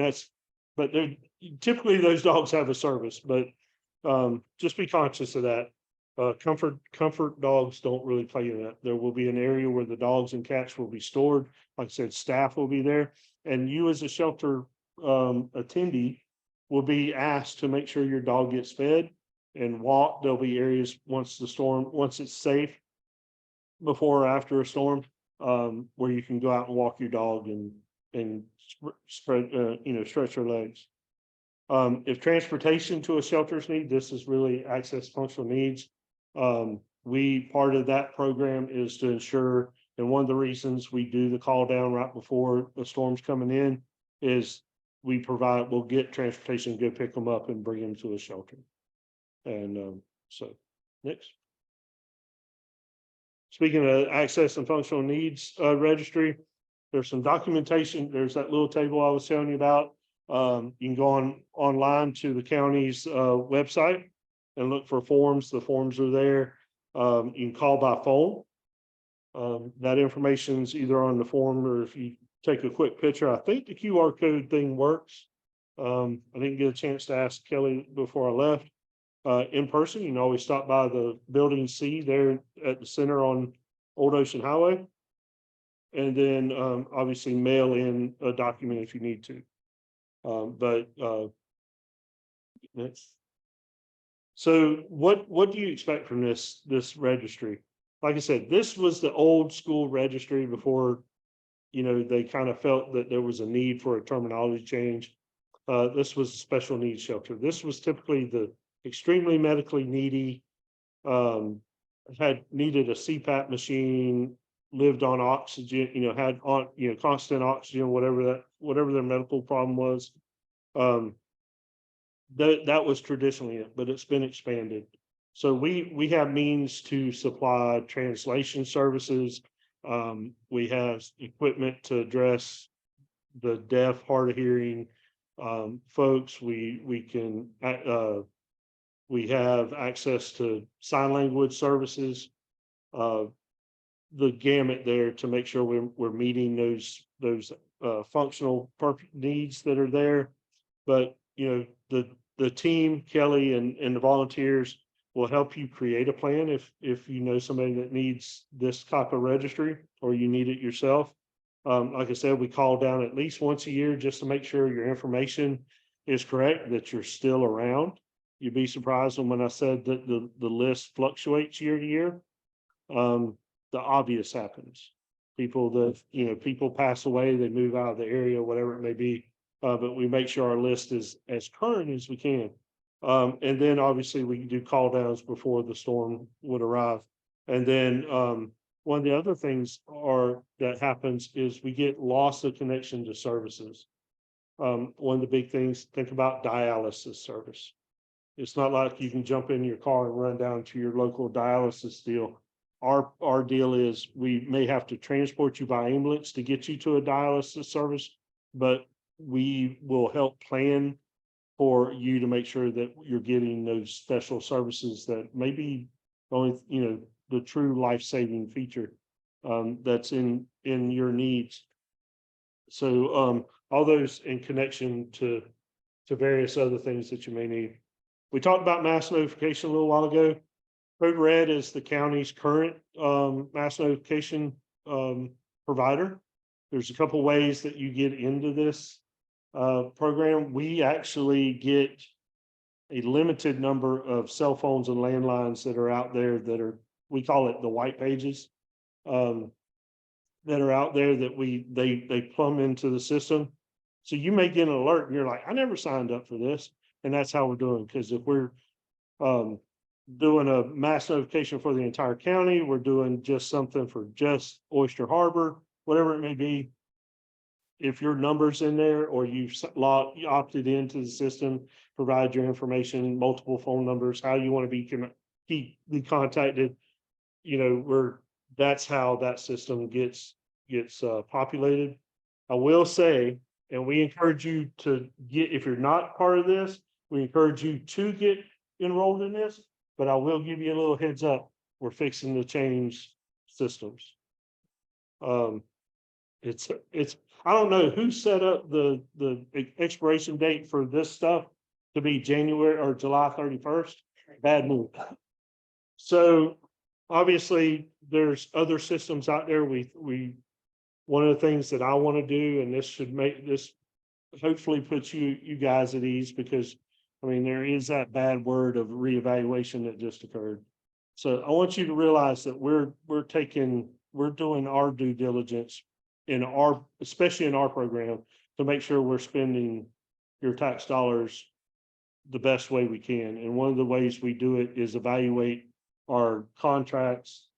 but they're typically those dogs have a service, but just be conscious of that. Comfort dogs don't really play in that. There will be an area where the dogs and cats will be stored. Like I said, staff will be there, and you as a shelter attendee will be asked to make sure your dog gets fed and walk. There'll be areas once it's safe, before or after a storm, where you can go out and walk your dog and spread, stretch your legs. If transportation to a shelter's need, this is really access functional needs. Part of that program is to ensure, and one of the reasons we do the call down right before the storm's coming in is we'll get transportation, go pick them up and bring them to a shelter. And so next. Speaking of access and functional needs registry, there's some documentation. There's that little table I was telling you about. You can go online to the county's website and look for forms. The forms are there. You can call by phone. That information is either on the form, or if you take a quick picture, I think the QR code thing works. I didn't get a chance to ask Kelly before I left. In person, you can always stop by the building C there at the center on Old Ocean Highway. And then obviously mail in a document if you need to. Next. So what do you expect from this registry? Like I said, this was the old school registry before, they kind of felt that there was a need for a terminology change. This was a special needs shelter. This was typically the extremely medically needy, needed a CPAP machine, lived on oxygen, had on, constant oxygen, whatever their medical problem was. That was traditionally it, but it's been expanded. So we have means to supply translation services. We have equipment to address the deaf, hard of hearing folks. We have access to sign language services, the gamut there to make sure we're meeting those functional needs that are there. But the team, Kelly and the volunteers will help you create a plan if you know somebody that needs this type of registry or you need it yourself. Like I said, we call down at least once a year just to make sure your information is correct, that you're still around. You'd be surprised when I said that the list fluctuates year to year. The obvious happens. People pass away, they move out of the area, whatever it may be. But we make sure our list is as current as we can. And then obviously we do call downs before the storm would arrive. And then one of the other things that happens is we get loss of connection to services. One of the big things, think about dialysis service. It's not like you can jump in your car and run down to your local dialysis deal. Our deal is we may have to transport you by ambulance to get you to a dialysis service, but we will help plan for you to make sure that you're getting those special services that may be only, the true life-saving feature that's in your needs. So all those in connection to various other things that you may need. We talked about mass notification a little while ago. Code Red is the county's current mass notification provider. There's a couple ways that you get into this program. We actually get a limited number of cell phones and landlines that are out there we call it the white pages, that are out there that they plumb into the system. So you may get an alert and you're like, I never signed up for this. And that's how we're doing. Because if we're doing a mass notification for the entire county, we're doing just something for just Oyster Harbor, whatever it may be. If your number's in there or you opted into the system, provide your information, multiple phone numbers, how you want to be contacted, that's how that system gets populated. I will say, and we encourage you to if you're not part of this, we encourage you to get enrolled in this, but I will give you a little heads up. We're fixing to change systems. It's, I don't know who set up the expiration date for this stuff to be January or July 31st. Bad move. So obviously, there's other systems out there. One of the things that I want to do, and this should make this hopefully puts you guys at ease, because I mean, there is that bad word of reevaluation that just occurred. So I want you to realize that we're doing our due diligence especially in our program, to make sure we're spending your tax dollars the best way we can. And one of the ways we do it is evaluate our contracts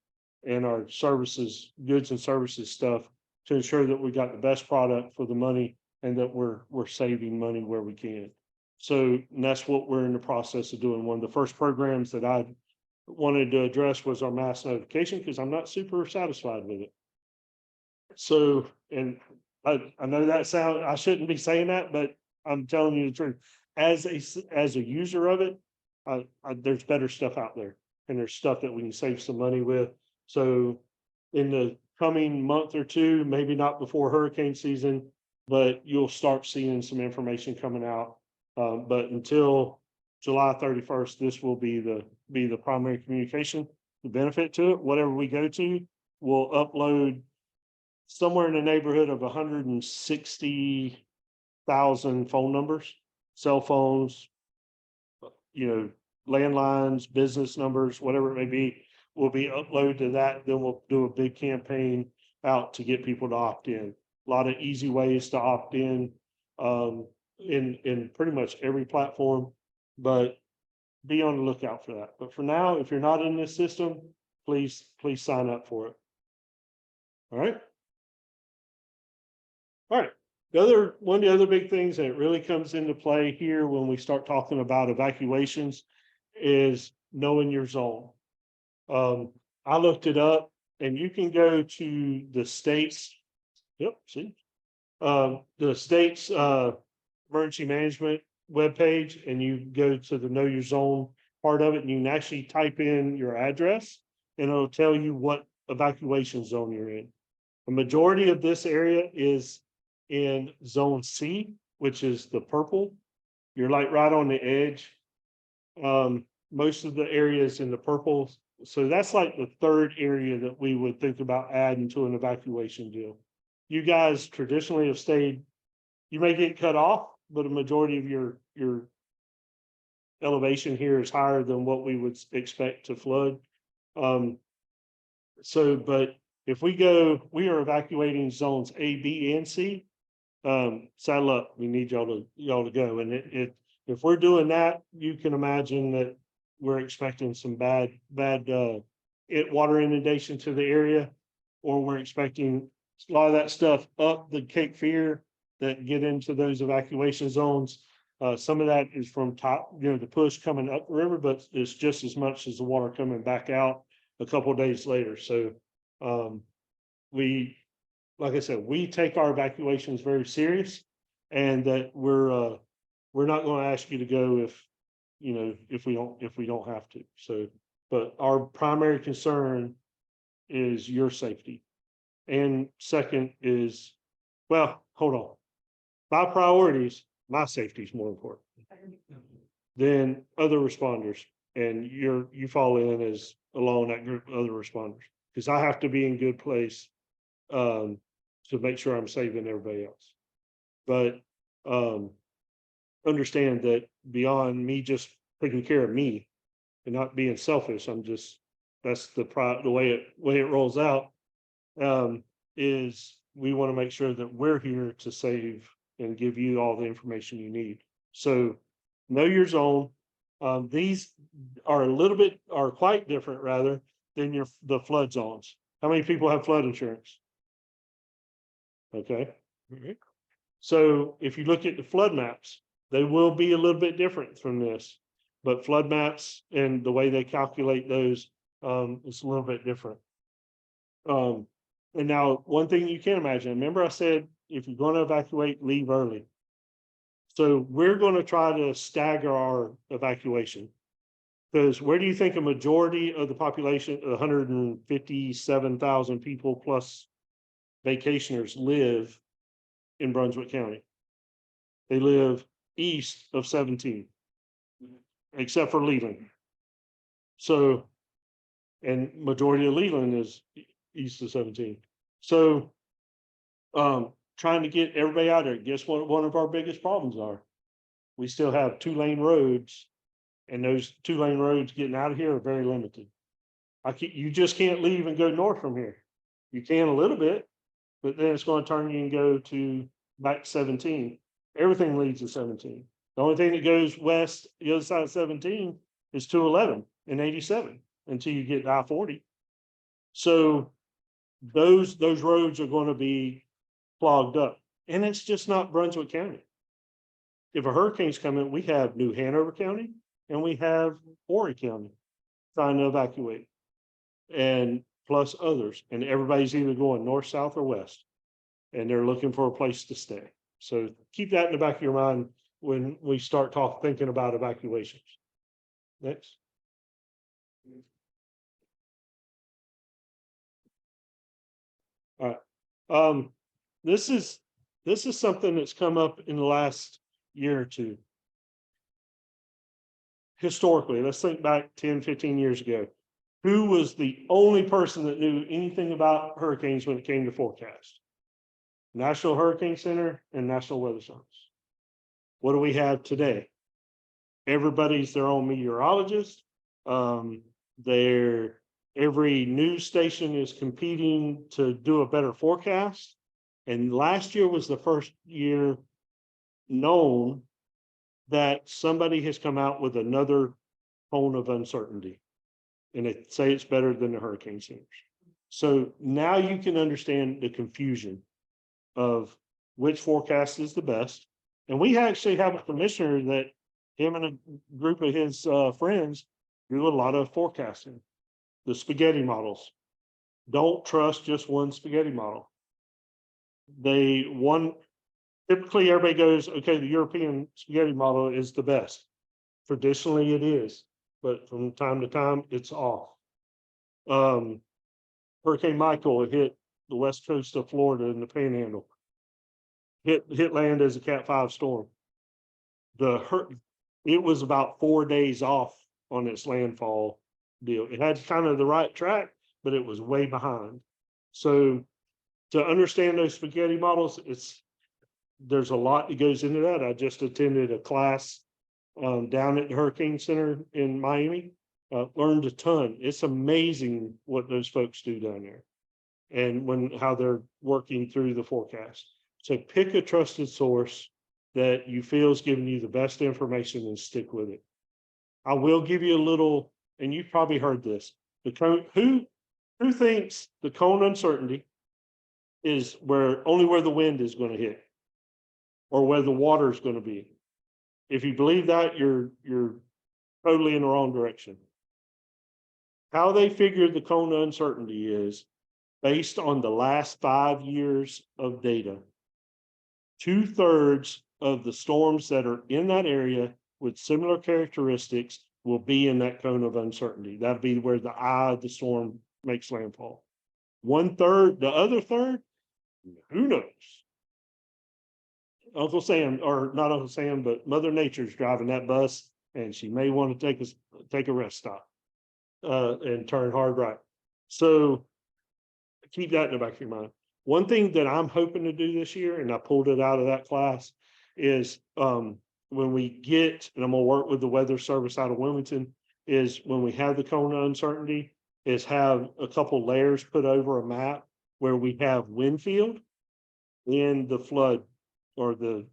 and our services, goods and services stuff, to ensure that we got the best product for the money and that we're saving money where we can. So that's what we're in the process of doing. One of the first programs that I wanted to address was our mass notification, because I'm not super satisfied with it. So, and I know that I shouldn't be saying that, but I'm telling you the truth. As a user of it, there's better stuff out there, and there's stuff that we can save some money with. So in the coming month or two, maybe not before hurricane season, but you'll start seeing some information coming out. But until July 31st, this will be the primary communication. The benefit to it, whatever we go to, we'll upload somewhere in the neighborhood of 160,000 phone numbers, cell phones, landlines, business numbers, whatever it may be, will be uploaded to that. Then we'll do a big campaign out to get people to opt in. A lot of easy ways to opt in pretty much every platform, but be on the lookout for that. But for now, if you're not in this system, please sign up for it. All right. All right. One of the other big things that really comes into play here when we start talking about evacuations is knowing your zone. I looked it up, and you can go to the state's, the state's emergency management webpage, and you go to the know your zone part of it, and you can actually type in your address, and it'll tell you what evacuation zone you're in. The majority of this area is in zone C, which is the purple. You're like right on the edge. Most of the areas in the purple. So that's like the third area that we would think about adding to an evacuation deal. You guys traditionally have stayed, you may get cut off, but a majority of your elevation here is higher than what we would expect to flood. But if we are evacuating zones A, B, and C. Saddle up. We need y'all to go. And if we're doing that, you can imagine that we're expecting some bad water inundation to the area, or we're expecting a lot of that stuff up the Cape Fear that get into those evacuation zones. Some of that is from the push coming up the river, but it's just as much as the water coming back out a couple of days later. So like I said, we take our evacuations very serious, and that we're not going to ask you to go if we don't have to. So, but our primary concern is your safety. And second is, well, hold on. My priorities, my safety is more important than other responders. And you fall in as along that group of other responders, because I have to be in good place to make sure I'm saving everybody else. But understand that beyond me just taking care of me and not being selfish, that's the way it rolls out, is we want to make sure that we're here to save and give you all the information you need. So know your zone. These are quite different rather than the flood zones. How many people have flood insurance? Okay. So if you look at the flood maps, they will be a little bit different from this, but flood maps and the way they calculate those, is a little bit different. And now one thing you can imagine, remember I said, if you're going to evacuate, leave early. So we're going to try to stagger our evacuation. Because where do you think a majority of the population, 157,000 people plus vacationers live in Brunswick County? They live east of 17, except for Leland. So, and majority of Leland is east of 17. So, trying to get everybody out there, guess what one of our biggest problems are? We still have 2-lane roads, and those 2-lane roads getting out of here are very limited. You just can't leave and go north from here. You can a little bit, but then it's going to turn you and go to back to 17. Everything leads to 17. The only thing that goes west, the other side of 17, is 211 and 87 until you get to I-40. So those roads are going to be clogged up, and it's just not Brunswick County. If a hurricane's coming, we have New Hanover County and we have Horry County trying to evacuate, and plus others, and everybody's either going north, south, or west, and they're looking for a place to stay. So keep that in the back of your mind when we start thinking about evacuations. Next. All right. This is something that's come up in the last year or two. Historically, let's think back 10, 15 years ago. Who was the only person that knew anything about hurricanes when it came to forecast? National Hurricane Center and National Weather Service. What do we have today? Everybody's their own meteorologist. Every news station is competing to do a better forecast. And last year was the first year known that somebody has come out with another cone of uncertainty. And they say it's better than the hurricane centers. So now you can understand the confusion of which forecast is the best. And we actually have a commissioner that him and a group of his friends do a lot of forecasting. The spaghetti models. Don't trust just one spaghetti model. Typically everybody goes, okay, the European spaghetti model is the best. Traditionally it is, but from time to time it's off. Hurricane Michael hit the west coast of Florida in the Panhandle. Hit land as a Cat 5 storm. It was about 4 days off on its landfall deal. It had kind of the right track, but it was way behind. So to understand those spaghetti models, there's a lot that goes into that. I just attended a class down at the Hurricane Center in Miami. Learned a ton. It's amazing what those folks do down there, and how they're working through the forecast. So pick a trusted source that you feel is giving you the best information and stick with it. I will give you a little, and you've probably heard this. Who thinks the cone uncertainty is only where the wind is going to hit, or where the water is going to be? If you believe that, you're totally in the wrong direction. How they figured the cone uncertainty is based on the last 5 years of data. 2/3 of the storms that are in that area with similar characteristics will be in that cone of uncertainty. That'll be where the eye of the storm makes landfall. 1/3, the other third, who knows? Uncle Sam, or not Uncle Sam, but Mother Nature's driving that bus, and she may want to take a rest stop and turn hard right. So keep that in the back of your mind. One thing that I'm hoping to do this year, and I pulled it out of that class, is when we get, and I'm gonna work with the weather service out of Wilmington, is when we have the cone of uncertainty, is have a couple layers put over a map where we have wind field and the flood, or the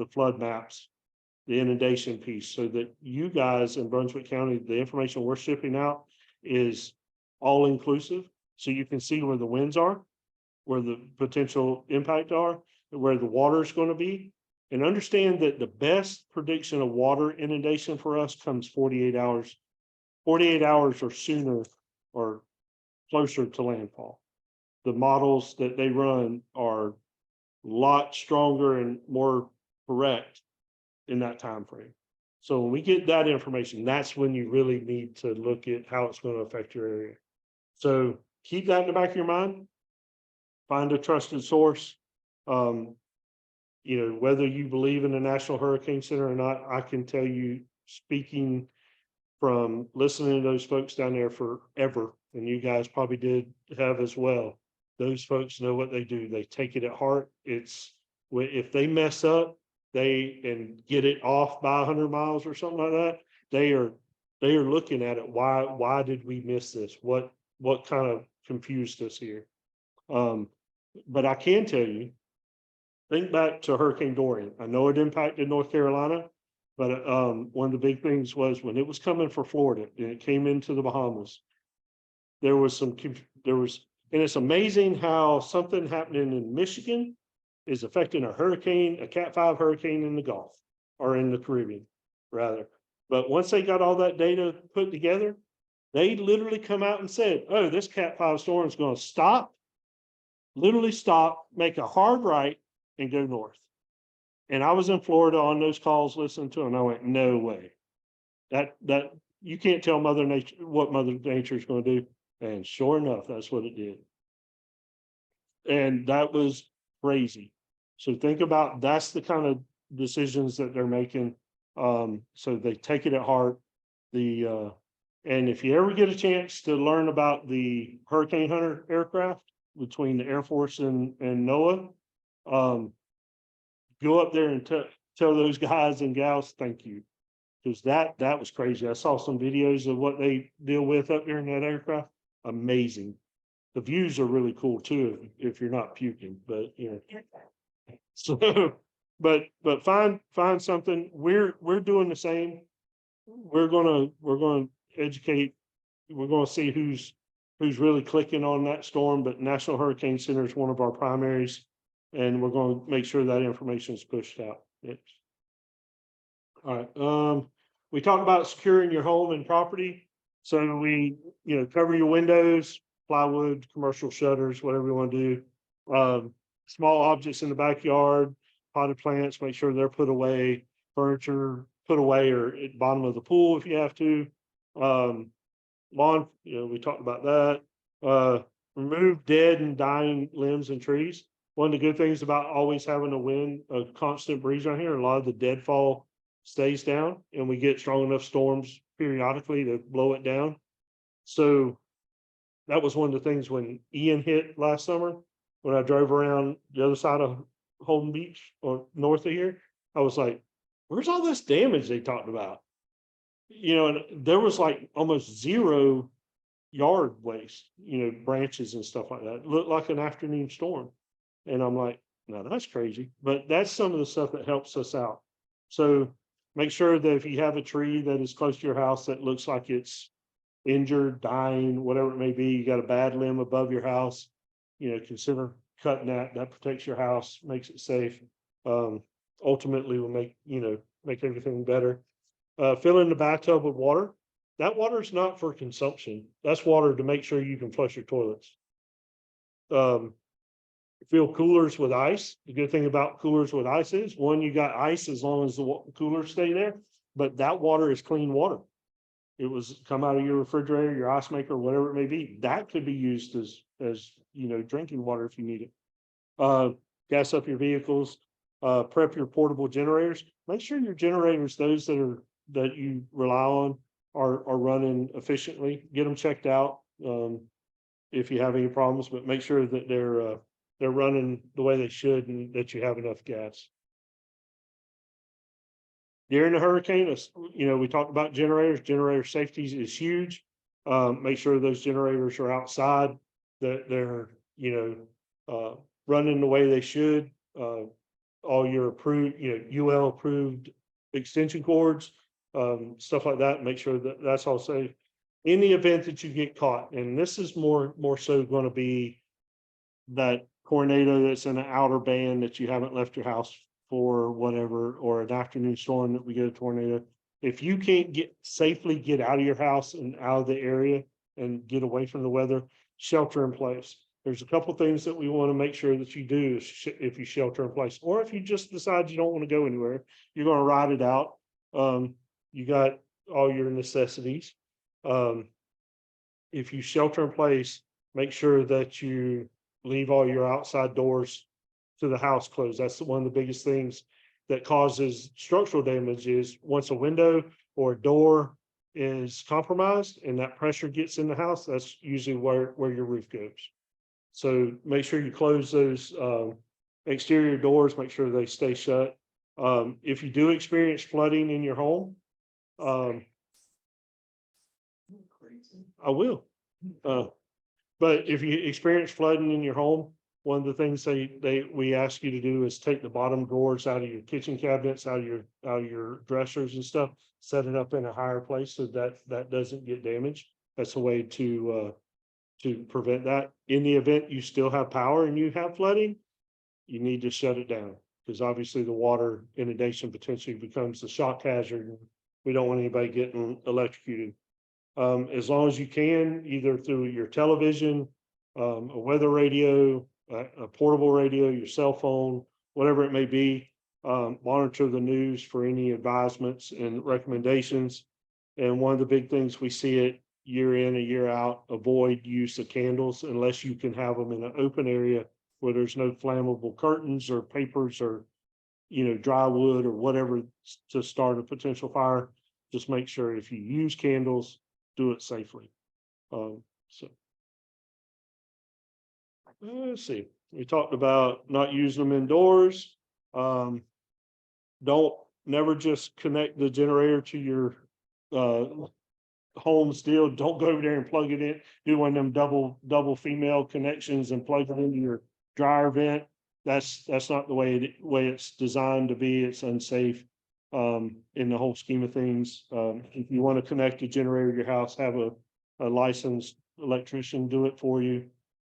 flood maps, the inundation piece, so that you guys in Brunswick County, the information we're shipping out is all inclusive. So you can see where the winds are, where the potential impact are, where the water is going to be, and understand that the best prediction of water inundation for us comes 48 hours or sooner, or closer to landfall. The models that they run are a lot stronger and more correct in that time frame. So when we get that information, that's when you really need to look at how it's going to affect your area. So keep that in the back of your mind. Find a trusted source. You know, whether you believe in the National Hurricane Center or not, I can tell you, speaking from listening to those folks down there forever, and you guys probably did have as well. Those folks know what they do. They take it at heart. It's if they mess up, and get it off by 100 miles or something like that, they are looking at it. Why did we miss this? What kind of confused us here? But I can tell you, think back to Hurricane Dorian. I know it impacted North Carolina, but one of the big things was when it was coming for Florida and it came into the Bahamas, and it's amazing how something happening in Michigan is affecting a Cat 5 hurricane in the Gulf or in the Caribbean, rather. But once they got all that data put together, they literally come out and said, oh, this Cat 5 storm is going to stop, literally stop, make a hard right, and go north. And I was in Florida on those calls listening to them. I went, no way. That you can't tell Mother Nature what Mother Nature is going to do. And sure enough, that's what it did. And that was crazy. So think about, that's the kind of decisions that they're making. So they take it at heart. And if you ever get a chance to learn about the Hurricane Hunter aircraft between the Air Force and NOAA, go up there and tell those guys and gals thank you, because that was crazy. I saw some videos of what they deal with up there in that aircraft. Amazing. The views are really cool too if you're not puking, but you know. So, but find something. We're doing the same. We're gonna educate. We're gonna see who's really clicking on that storm. But National Hurricane Center is one of our primaries, and we're going to make sure that information is pushed out. Yes. All right. We talked about securing your home and property. So we, cover your windows, plywood, commercial shutters, whatever you want to do. Small objects in the backyard, potted plants, make sure they're put away, furniture put away or at the bottom of the pool if you have to. Lawn, we talked about that. Remove dead and dying limbs and trees. One of the good things about always having a constant breeze on here, a lot of the deadfall stays down and we get strong enough storms periodically to blow it down. So that was one of the things when Ian hit last summer, when I drove around the other side of Holden Beach or north of here, I was like, where's all this damage they talked about? And there was like almost zero yard waste, branches and stuff like that. It looked like an afternoon storm. And I'm like, no, that's crazy. But that's some of the stuff that helps us out. So make sure that if you have a tree that is close to your house that looks like it's injured, dying, whatever it may be, you got a bad limb above your house, consider cutting that. That protects your house, makes it safe. Ultimately will make everything better. Fill in the bathtub with water. That water is not for consumption. That's water to make sure you can flush your toilets. Fill coolers with ice. The good thing about coolers with ice is, one, you got ice as long as the coolers stay there, but that water is clean water. It was come out of your refrigerator, your ice maker, whatever it may be. That could be used as drinking water if you need it. Gas up your vehicles. Prep your portable generators. Make sure your generators, those that you rely on, are running efficiently. Get them checked out if you have any problems, but make sure that they're running the way they should and that you have enough gas. During the hurricane, we talked about generators. Generator safety is huge. Make sure those generators are outside, that they're running the way they should. All your approved, UL approved extension cords, stuff like that. Make sure that that's all safe. In the event that you get caught, and this is more so going to be that tornado that's in an outer band that you haven't left your house for whatever, or an afternoon storm that we get a tornado. If you can't safely get out of your house and out of the area and get away from the weather, shelter in place. There's a couple things that we want to make sure that you do if you shelter in place, or if you just decide you don't want to go anywhere, you're going to ride it out. you got all your necessities. If you shelter in place, make sure that you leave all your outside doors to the house closed. That's one of the biggest things that causes structural damage is once a window or a door is compromised and that pressure gets in the house, that's usually where your roof goes. So make sure you close those exterior doors, make sure they stay shut. If you do experience flooding in your home, I will. But if you experience flooding in your home, one of the things we ask you to do is take the bottom drawers out of your kitchen cabinets, out of your dressers and stuff, set it up in a higher place so that doesn't get damaged. That's a way to prevent that. In the event you still have power and you have flooding, you need to shut it down because obviously the water inundation potentially becomes the shock hazard. We don't want anybody getting electrocuted. As long as you can, either through your television, a weather radio, a portable radio, your cell phone, whatever it may be, monitor the news for any advisements and recommendations. And one of the big things we see it year in and year out, avoid use of candles unless you can have them in an open area where there's no flammable curtains or papers or, dry wood or whatever to start a potential fire. Just make sure if you use candles, do it safely. Let's see, we talked about not using them indoors. Never just connect the generator to your home's deal. Don't go over there and plug it in. Do one of them double female connections and plug it into your dryer vent. That's not the way it's designed to be. It's unsafe in the whole scheme of things. If you want to connect a generator to your house, have a licensed electrician do it for you,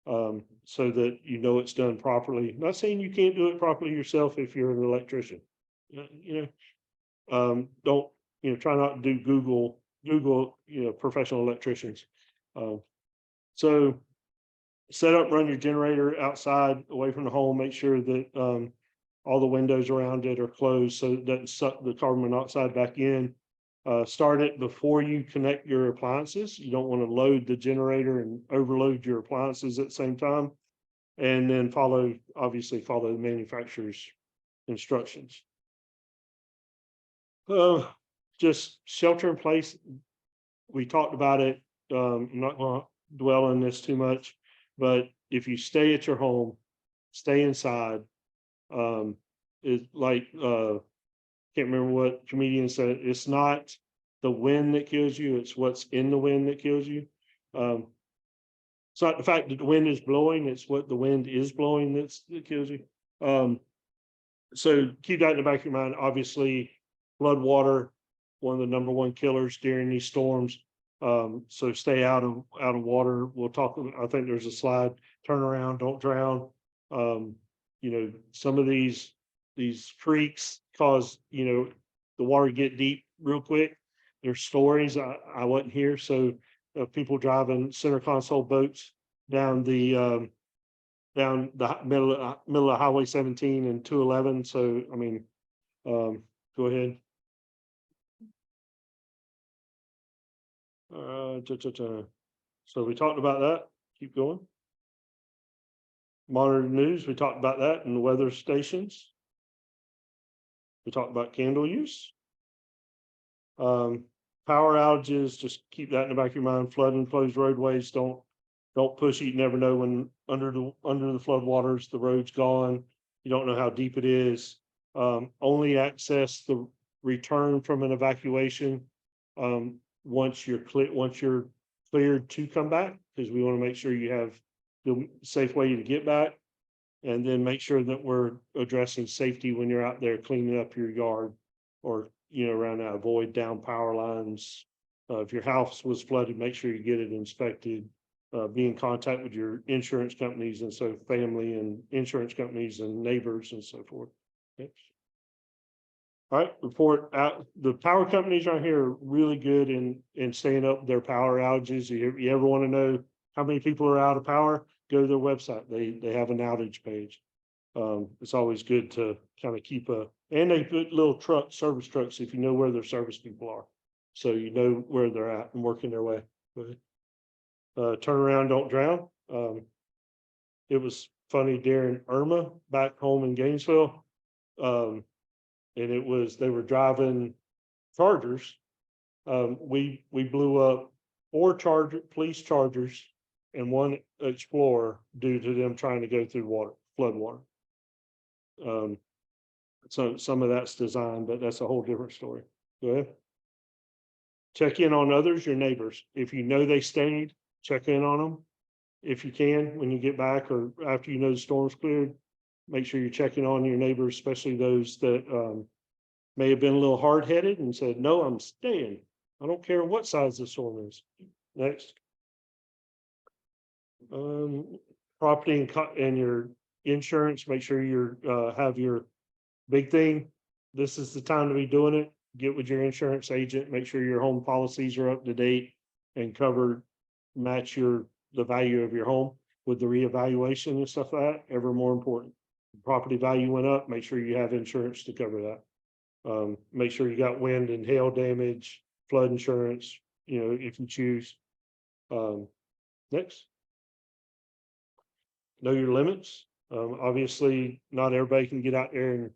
so that it's done properly. Not saying you can't do it properly yourself if you're an electrician. Don't try not to do Google professional electricians. So set up, run your generator outside away from the home. Make sure that all the windows around it are closed so it doesn't suck the carbon monoxide back in. Start it before you connect your appliances. You don't want to load the generator and overload your appliances at the same time. And then obviously follow the manufacturer's instructions. Just shelter in place. We talked about it. I'm not going to dwell on this too much, but if you stay at your home, stay inside. It's like, can't remember what comedian said. It's not the wind that kills you. It's what's in the wind that kills you. It's not the fact that the wind is blowing. It's what the wind is blowing that kills you. So keep that in the back of your mind. Obviously, flood water, one of the number one killers during these storms. So stay out of water. We'll talk. I think there's a slide. Turn around. Don't drown. Some of these creeks cause the water get deep real quick. There's stories. I wasn't here, so people driving center console boats down the middle of Highway 17 and 211. So I mean, go ahead. So we talked about that. Keep going. Monitor the news. We talked about that, and the weather stations. We talked about candle use. Power outages. Just keep that in the back of your mind. Flooding, closed roadways. Don't push it. You never know when under the flood waters the road's gone. You don't know how deep it is. Only access the return from an evacuation once you're cleared to come back, because we want to make sure you have the safe way to get back, and then make sure that we're addressing safety when you're out there cleaning up your yard or around that. Avoid down power lines. If your house was flooded, make sure you get it inspected. Be in contact with your insurance companies, and so family and insurance companies and neighbors and so forth. Okay. All right, report out. The power companies around here are really good in staying up their power outages. You ever want to know how many people are out of power? Go to their website. They have an outage page. It's always good to kind of keep a And they put little service trucks, if you know where their service people are. So you know where they're at and working their way. Turn around, don't drown. It was funny during Irma back home in Gainesville. And they were driving Chargers. We blew up 4 police Chargers and 1 Explorer due to them trying to go through flood water. So some of that's design, but that's a whole different story. Go ahead. Check in on others, your neighbors. If you know they stayed, check in on them. If you can, when you get back or after you know the storm's cleared, make sure you're checking on your neighbors, especially those that may have been a little hard-headed and said, no, I'm staying. I don't care what size the storm is. Next. Property and your insurance, make sure you're have your big thing. This is the time to be doing it. Get with your insurance agent, make sure your home policies are up to date and covered, match the value of your home with the reevaluation and stuff like that, ever more important. Property value went up, make sure you have insurance to cover that. Make sure you got wind and hail damage, flood insurance, if you choose. Next. Know your limits. Obviously, not everybody can get out there and,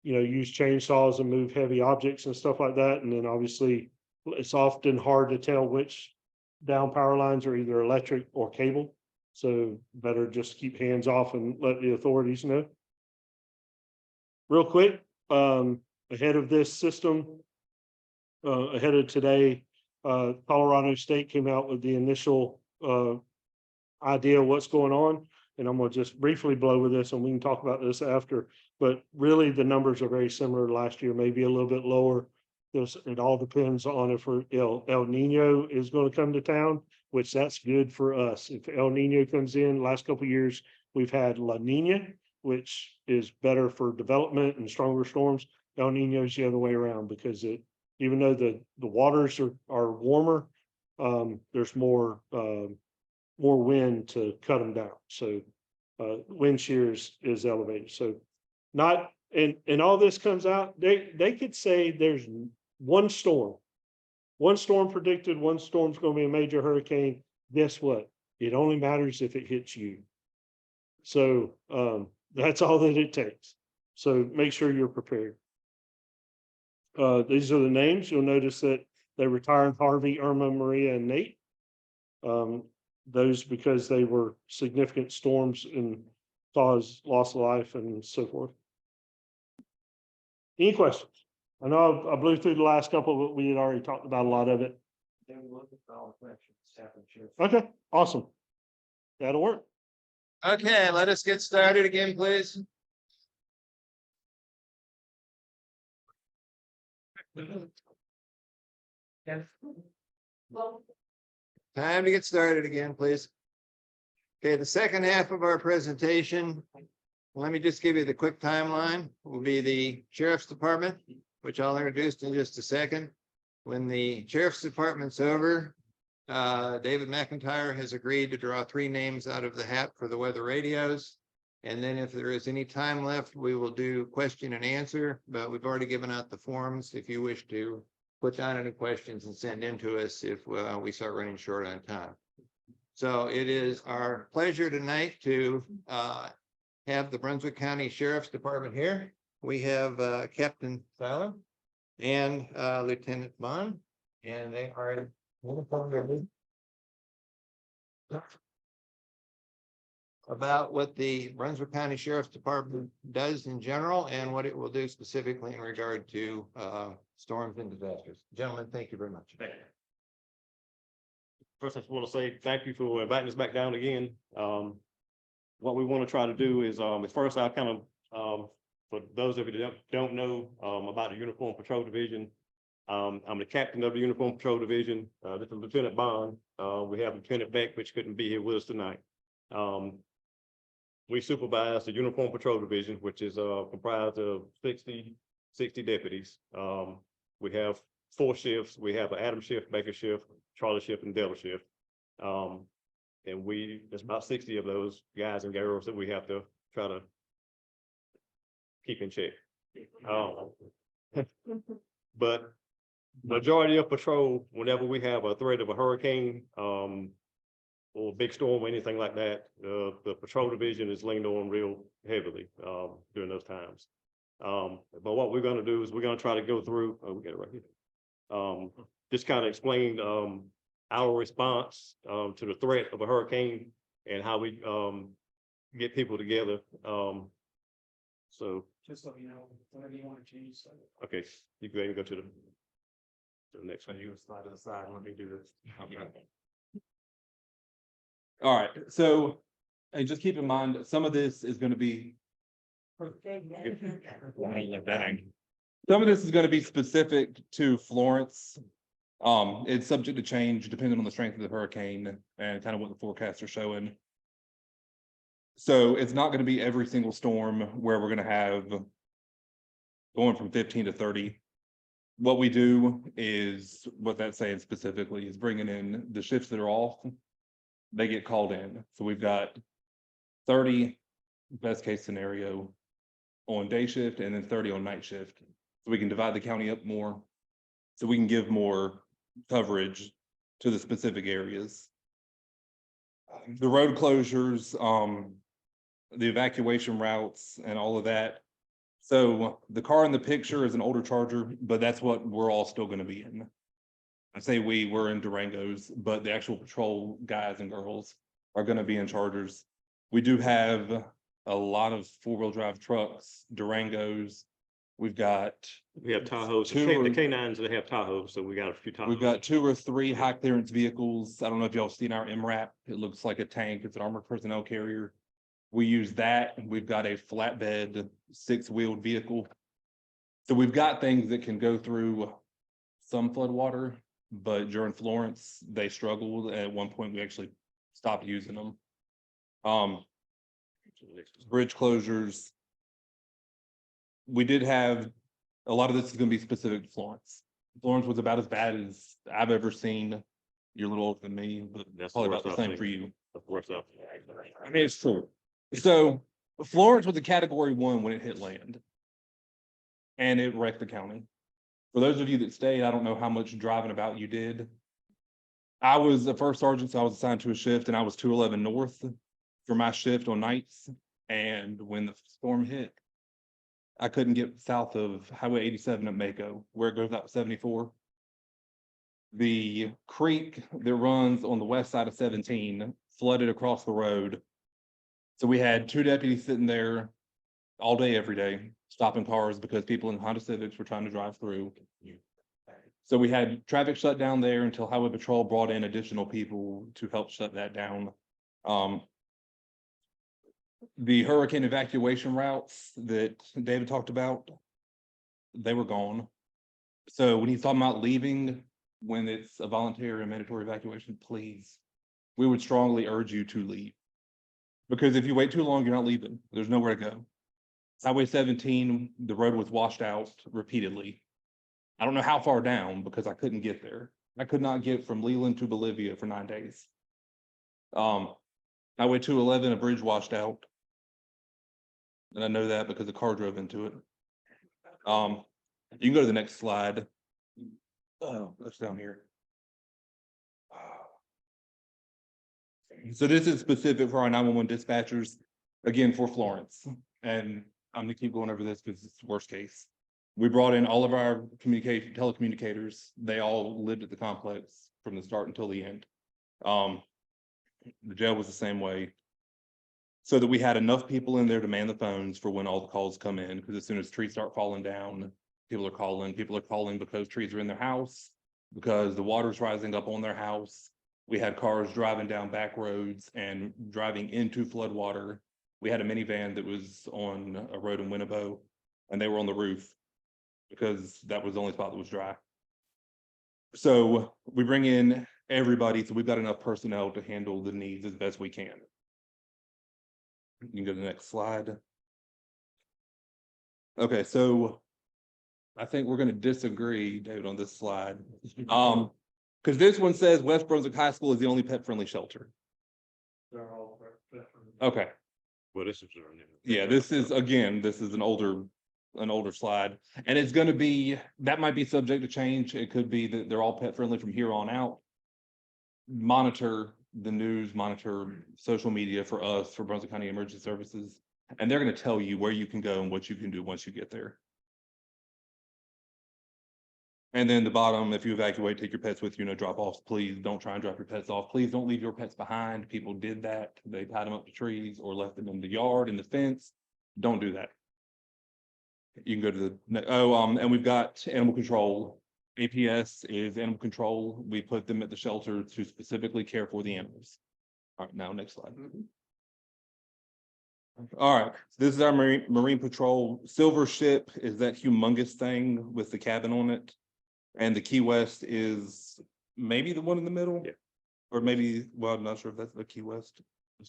use chainsaws and move heavy objects and stuff like that. And then obviously, it's often hard to tell which down power lines are either electric or cable. So better just keep hands off and let the authorities know. Real quick, ahead of this system, ahead of today, Colorado State came out with the initial idea of what's going on. And I'm going to just briefly blow with this and we can talk about this after. But really, the numbers are very similar to last year, maybe a little bit lower. It all depends on if El Nino is going to come to town, which that's good for us. If El Nino comes in, last couple of years, we've had La Nina, which is better for development and stronger storms. El Nino is the other way around because even though the waters are warmer, there's more wind to cut them down. So wind shear is elevated. So and all this comes out, they could say there's one storm predicted, one storm's going to be a major hurricane. Guess what? It only matters if it hits you. So that's all that it takes. So make sure you're prepared. These are the names. You'll notice that they retired Harvey, Irma, Maria, and Nate. Those because they were significant storms and caused loss of life and so forth. Any questions? I know I blew through the last couple, but we had already talked about a lot of it. Okay, awesome. That'll work. Okay, let us get started again, please. Time to get started again, please. Okay, the second half of our presentation, let me just give you the quick timeline, will be the Sheriff's Department, which I'll introduce in just a second. When the Sheriff's Department's over, David McIntyre has agreed to draw 3 names out of the hat for the weather radios. And then if there is any time left, we will do question and answer, but we've already given out the forms if you wish to put down any questions and send in to us if we start running short on time. So it is our pleasure tonight to have the Brunswick County Sheriff's Department here. We have Captain Seiler and Lieutenant Bond, and they are about what the Brunswick County Sheriff's Department does in general and what it will do specifically in regard to storms and disasters. Gentlemen, thank you very much. Thank you. First, I just want to say thank you for inviting us back down again. What we want to try to do is, at first, I kind of, for those of you that don't know about the Uniform Patrol Division, I'm the captain of the Uniform Patrol Division. This is Lieutenant Bond. We have Lieutenant Beck, which couldn't be here with us tonight. We supervise the Uniform Patrol Division, which is comprised of 60 deputies. We have 4 shifts. We have an Adam shift, Baker shift, Charlie shift, and Delta shift. And there's about 60 of those guys and girls that we have to try to keep in check. Um, But majority of patrol, whenever we have a threat of a hurricane, or a big storm or anything like that, the patrol division is leaned on real heavily, during those times. But what we're gonna do is we're gonna try to go through, oh, we got it right here. Just kind of explain, our response, to the threat of a hurricane and how we, get people together. So, Just so you know, whatever you want to change. okay, you go ahead and go to the next one. You slide to the side and let me do this. All right, so, and just keep in mind, some of this is gonna be, some of this is gonna be specific to Florence. It's subject to change depending on the strength of the hurricane and kind of what the forecasts are showing. So it's not gonna be every single storm where we're gonna have going from 15 to 30. What we do is, what that's saying specifically is bringing in the shifts that are off. They get called in. So we've got 30 best case scenario on day shift and then 30 on night shift. So we can divide the county up more. So we can give more coverage to the specific areas. The road closures, the evacuation routes and all of that. So the car in the picture is an older Charger, but that's what we're all still gonna be in. I say we're in Durangos, but the actual patrol guys and girls are gonna be in Chargers. We do have a lot of four-wheel drive trucks, Durangos. We've got, We have Tahoes, Two the or- K9s, they have Tahoes, so we got a few Tahoes. we've got 2 or 3 high clearance vehicles. I don't know if y'all seen our MRAP. It looks like a tank. It's an armored personnel carrier. We use that. We've got a flatbed 6-wheeled vehicle. So we've got things that can go through some flood water, but during Florence, they struggled. At one point, we actually stopped using them. Bridge closures. We did have, a lot of this is gonna be specific to Florence. Florence was about as bad as I've ever seen. You're a little older than me, but That's probably worst about the I've same for seen. you. Of course, I mean, it's true. So Florence was a category 1 when it hit land. And it wrecked the county. For those of you that stayed, I don't know how much driving about you did. I was a first sergeant, so I was assigned to a shift and I was 211 north for my shift on nights. And when the storm hit, I couldn't get south of Highway 87 at Mako, where it goes out 74. The creek that runs on the west side of 17 flooded across the road. So we had 2 deputies sitting there all day, every day, stopping cars because people in Honda Civics were trying to drive through. So we had traffic shut down there until Highway Patrol brought in additional people to help shut that down. The hurricane evacuation routes that David talked about, they were gone. So when he's talking about leaving, when it's a voluntary or mandatory evacuation, please, we would strongly urge you to leave. Because if you wait too long, you're not leaving. There's nowhere to go. Highway 17, the road was washed out repeatedly. I don't know how far down because I couldn't get there. I could not get from Leland to Bolivia for 9 days. Highway 211, a bridge washed out. And I know that because the car drove into it. You can go to the next slide. Oh, that's down here. So this is specific for our 911 dispatchers, again, for Florence. And I'm gonna keep going over this because it's worst case. We brought in all of our telecommunicators. They all lived at the complex from the start until the end. The jail was the same way. So that we had enough people in there to man the phones for when all the calls come in, because as soon as trees start falling down, people are calling because trees are in their house, because the water's rising up on their house. We had cars driving down back roads and driving into flood water. We had a minivan that was on a road in Winnebago and they were on the roof because that was the only spot that was dry. So we bring in everybody, so we've got enough personnel to handle the needs as best we can. You can go to the next slide. Okay, so I think we're gonna disagree, David, on this slide. Because this one says West Brunswick High School is the only pet-friendly shelter. Okay, Well, this is. yeah, this is, again, this is an older an older slide. And it's gonna be, that might be subject to change. It could be that they're all pet friendly from here on out. Monitor the news, monitor social media for us, for Brunswick County Emergency Services. And they're gonna tell you where you can go and what you can do once you get there. And then the bottom, if you evacuate, take your pets with you, no drop offs, please don't try and drop your pets off. Please don't leave your pets behind. People did that. They tied them up to trees or left them in the yard, in the fence. Don't do that. You can go to and we've got animal control. APS is animal control. We put them at the shelter to specifically care for the animals. All right, now next slide. All right, this is our Marine Patrol. Silver Ship is that humongous thing with the cabin on it. And the Key West is maybe the one in the middle? Yeah. Or maybe, well, I'm not sure if that's the Key West.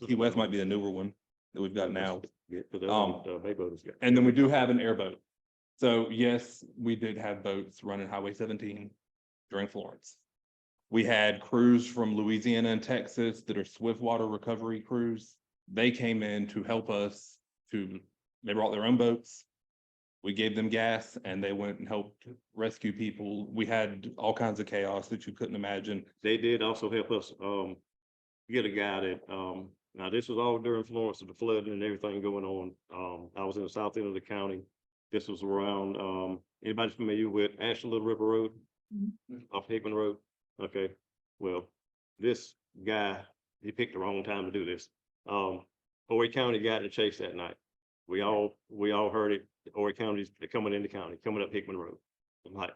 Key West might be the newer one that we've got now. Yeah, And then we do have an airboat. So yes, we did have boats running Highway 17 during Florence. We had crews from Louisiana and Texas that are swift water recovery crews. They came in to help us they brought their own boats. We gave them gas and they went and helped rescue people. We had all kinds of chaos that you couldn't imagine. They did also help us, get a guy that, now this was all during Florence, the flooding and everything going on. I was in the south end of the county. This was around, anybody familiar with Ashland Little River Road? Off Hickman Road? Okay, well, this guy, he picked the wrong time to do this. Horry County got in the chase that night. We all heard it. Horry County's coming into county, coming up Hickman Road. I'm like,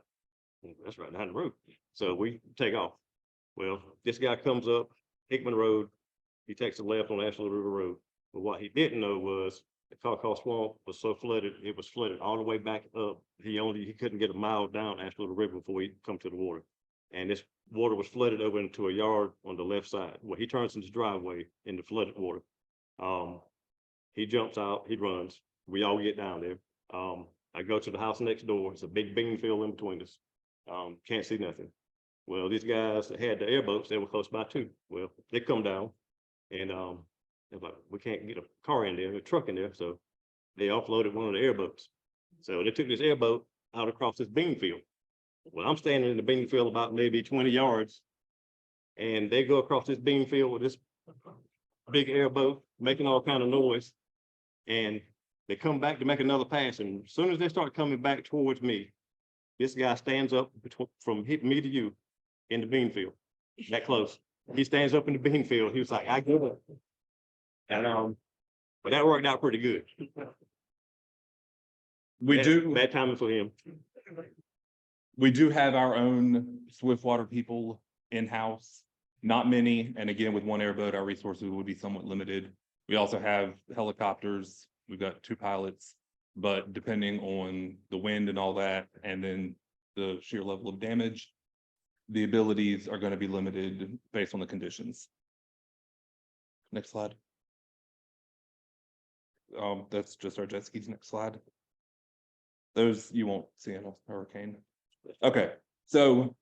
that's right down the road. So we take off. Well, this guy comes up Hickman Road. He takes a left on Ashland River Road. But what he didn't know was the Caw Swamp was so flooded, it was flooded all the way back up. He couldn't get a mile down Ashland River before he come to the water. And this water was flooded over into a yard on the left side. Well, he turns into the driveway in the flooded water. He jumps out, he runs. We all get down there. I go to the house next door. It's a big bean field in between us. Can't see nothing. Well, these guys that had the airboats, they were close by too. Well, they come down and they're like, we can't get a car in there, a truck in there. So they offloaded one of the airboats. So they took this airboat out across this bean field. Well, I'm standing in the bean field about maybe 20 yards. And they go across this bean field with this big airboat making all kind of noise. And they come back to make another pass. And as soon as they start coming back towards me, this guy stands up from hitting me to you in the bean field, that close. He stands up in the bean field. He was like, I get it. And but that worked out pretty good. Bad timing for him. We do have our own Swiftwater people in-house, not many. And again, with one airboat, our resources would be somewhat limited. We also have helicopters. We've got 2 pilots, but depending on the wind and all that, and then the sheer level of damage, the abilities are going to be limited based on the conditions. Next slide. That's just our jet skis. Next slide. Those you won't see in a hurricane. Okay, so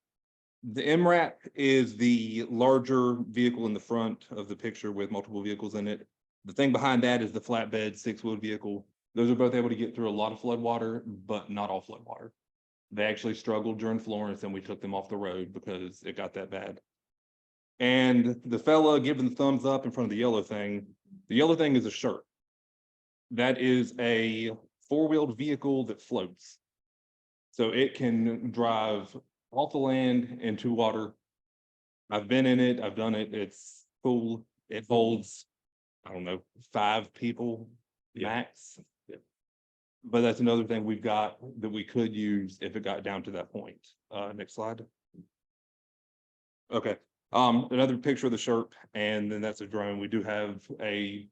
the MRAP is the larger vehicle in the front of the picture with multiple vehicles in it. The thing behind that is the flatbed 6-wheeled vehicle. Those are both able to get through a lot of flood water, but not all flood water. They actually struggled during Florence and we took them off the road because it got that bad. And the fella giving the thumbs up in front of the yellow thing is a shirt. That is a 4-wheeled vehicle that floats. So it can drive off the land into water. I've been in it, I've done it, it's cool. It holds, I don't know, 5 people max. Yeah. But that's another thing we've got that we could use if it got down to that point. Next slide. Okay, another picture of the shirt, and then that's a drone. We do have a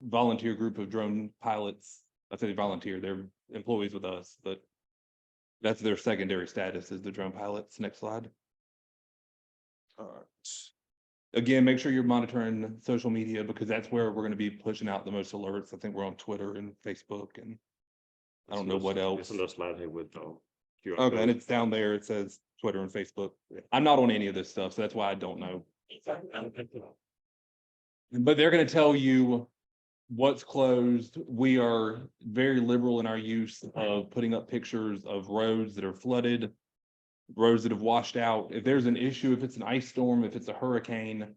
volunteer group of drone pilots. I say volunteer, they're employees with us, but that's their secondary status is the drone pilots. Next slide. All right. Again, make sure you're monitoring social media because that's where we're going to be pushing out the most alerts. I think we're on Twitter and Facebook and I don't know what else. It's another slide here with QR Okay, and code. it's down there. It says Twitter and Facebook. I'm not on any of this stuff, so that's why I don't know. But they're going to tell you what's closed, we are very liberal in our use of putting up pictures of roads that are flooded, roads that have washed out. If there's an issue, if it's an ice storm, if it's a hurricane,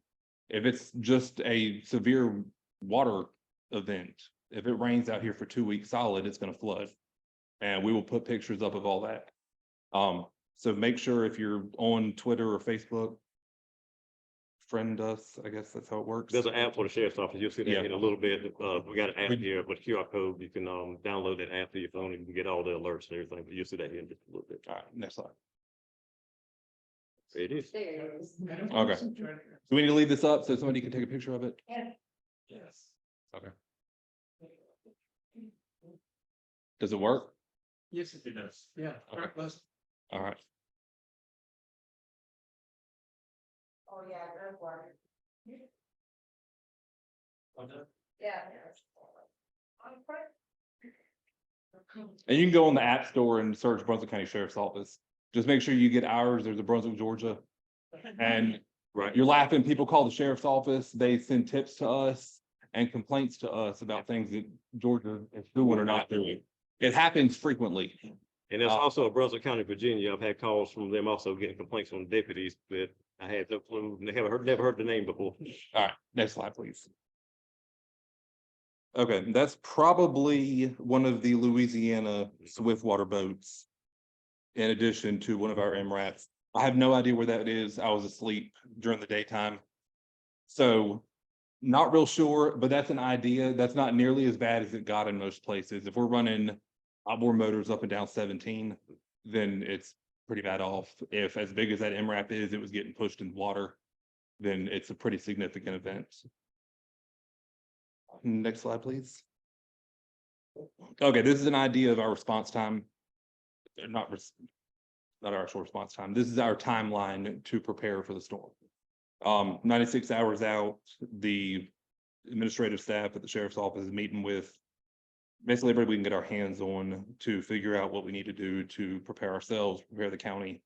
if it's just a severe water event, if it rains out here for 2 weeks solid, it's gonna flood. And we will put pictures up of all that. So make sure if you're on Twitter or Facebook, friend us, I guess that's how it works. There's an app for the sheriff's office. You'll see Yeah. that in a little bit. We got an app We- here with QR code. You can download that app to your phone and you can get all the alerts and everything. But you'll see that here in just a little bit. All right, next slide. It is. Okay. Do we need to leave this up so somebody can take a picture of it? Yes. Okay. Does it work? Yes, it does. Yeah. Okay. All right. Oh, yeah, that's why. Oh, no. Yeah. And you can go on the App Store and search Brunswick County Sheriff's Office. Just make sure you get ours. There's a Brunswick, Georgia. And Right. you're laughing, people call the sheriff's office, they send tips to us and complaints to us about things that Georgia is doing or not doing. It happens frequently. And there's also a Brunswick County, Virginia. I've had calls from them also getting complaints on deputies that I had no clue. They never heard the name before. All right, next slide, please. Okay, that's probably one of the Louisiana Swiftwater boats. In addition to one of our MRAPs. I have no idea where that is. I was asleep during the daytime. So not real sure, but that's an idea. That's not nearly as bad as it got in most places. If we're running outboard motors up and down 17, then it's pretty bad off. If as big as that MRAP is, it was getting pushed in water, then it's a pretty significant event. Next slide, please. Okay, this is an idea of our response time. Not our actual response time. This is our timeline to prepare for the storm. 96 hours out, the administrative staff at the sheriff's office is meeting with basically everybody we can get our hands on to figure out what we need to do to prepare ourselves, prepare the county.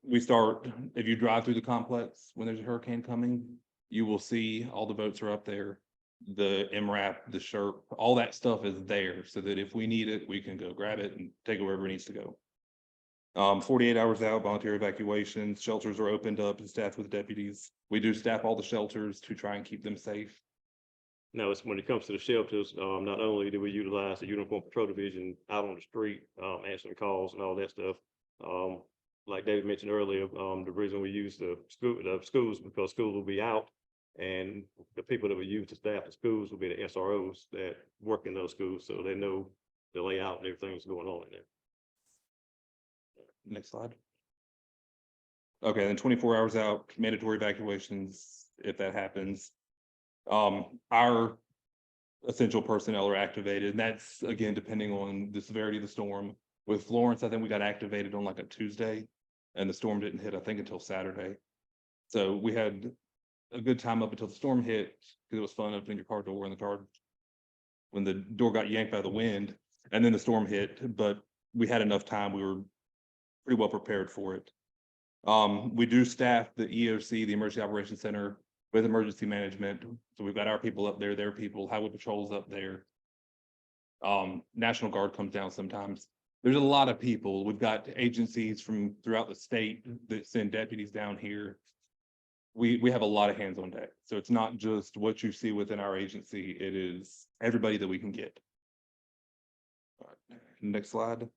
We start, if you drive through the complex when there's a hurricane coming, you will see all the boats are up there. The MRAP, the SHRP, all that stuff is there so that if we need it, we can go grab it and take it wherever it needs to go. 48 hours out, volunteer evacuations, shelters are opened up and staffed with deputies. We do staff all the shelters to try and keep them safe. Now, it's when it comes to the shelters, not only do we utilize the Uniform Patrol Division out on the street, answering calls and all that stuff. Like David mentioned earlier, the reason we use the schools, because schools will be out. And the people that we use to staff the schools will be the SROs that work in those schools, so they know the layout and everything that's going on in there. Next slide. Okay, then 24 hours out, mandatory evacuations, if that happens. Our essential personnel are activated, and that's again, depending on the severity of the storm. With Florence, I think we got activated on like a Tuesday and the storm didn't hit, I think, until Saturday. So we had a good time up until the storm hit, because it was fun opening your car door and the car, when the door got yanked by the wind, and then the storm hit, but we had enough time. We were pretty well prepared for it. We do staff the EOC, the Emergency Operations Center, with emergency management. So we've got our people up there, their people, highway patrols up there. National Guard comes down sometimes. There's a lot of people. We've got agencies from throughout the state that send deputies down here. We have a lot of hands on deck. So it's not just what you see within our agency. It is everybody that we can get. All right, next slide.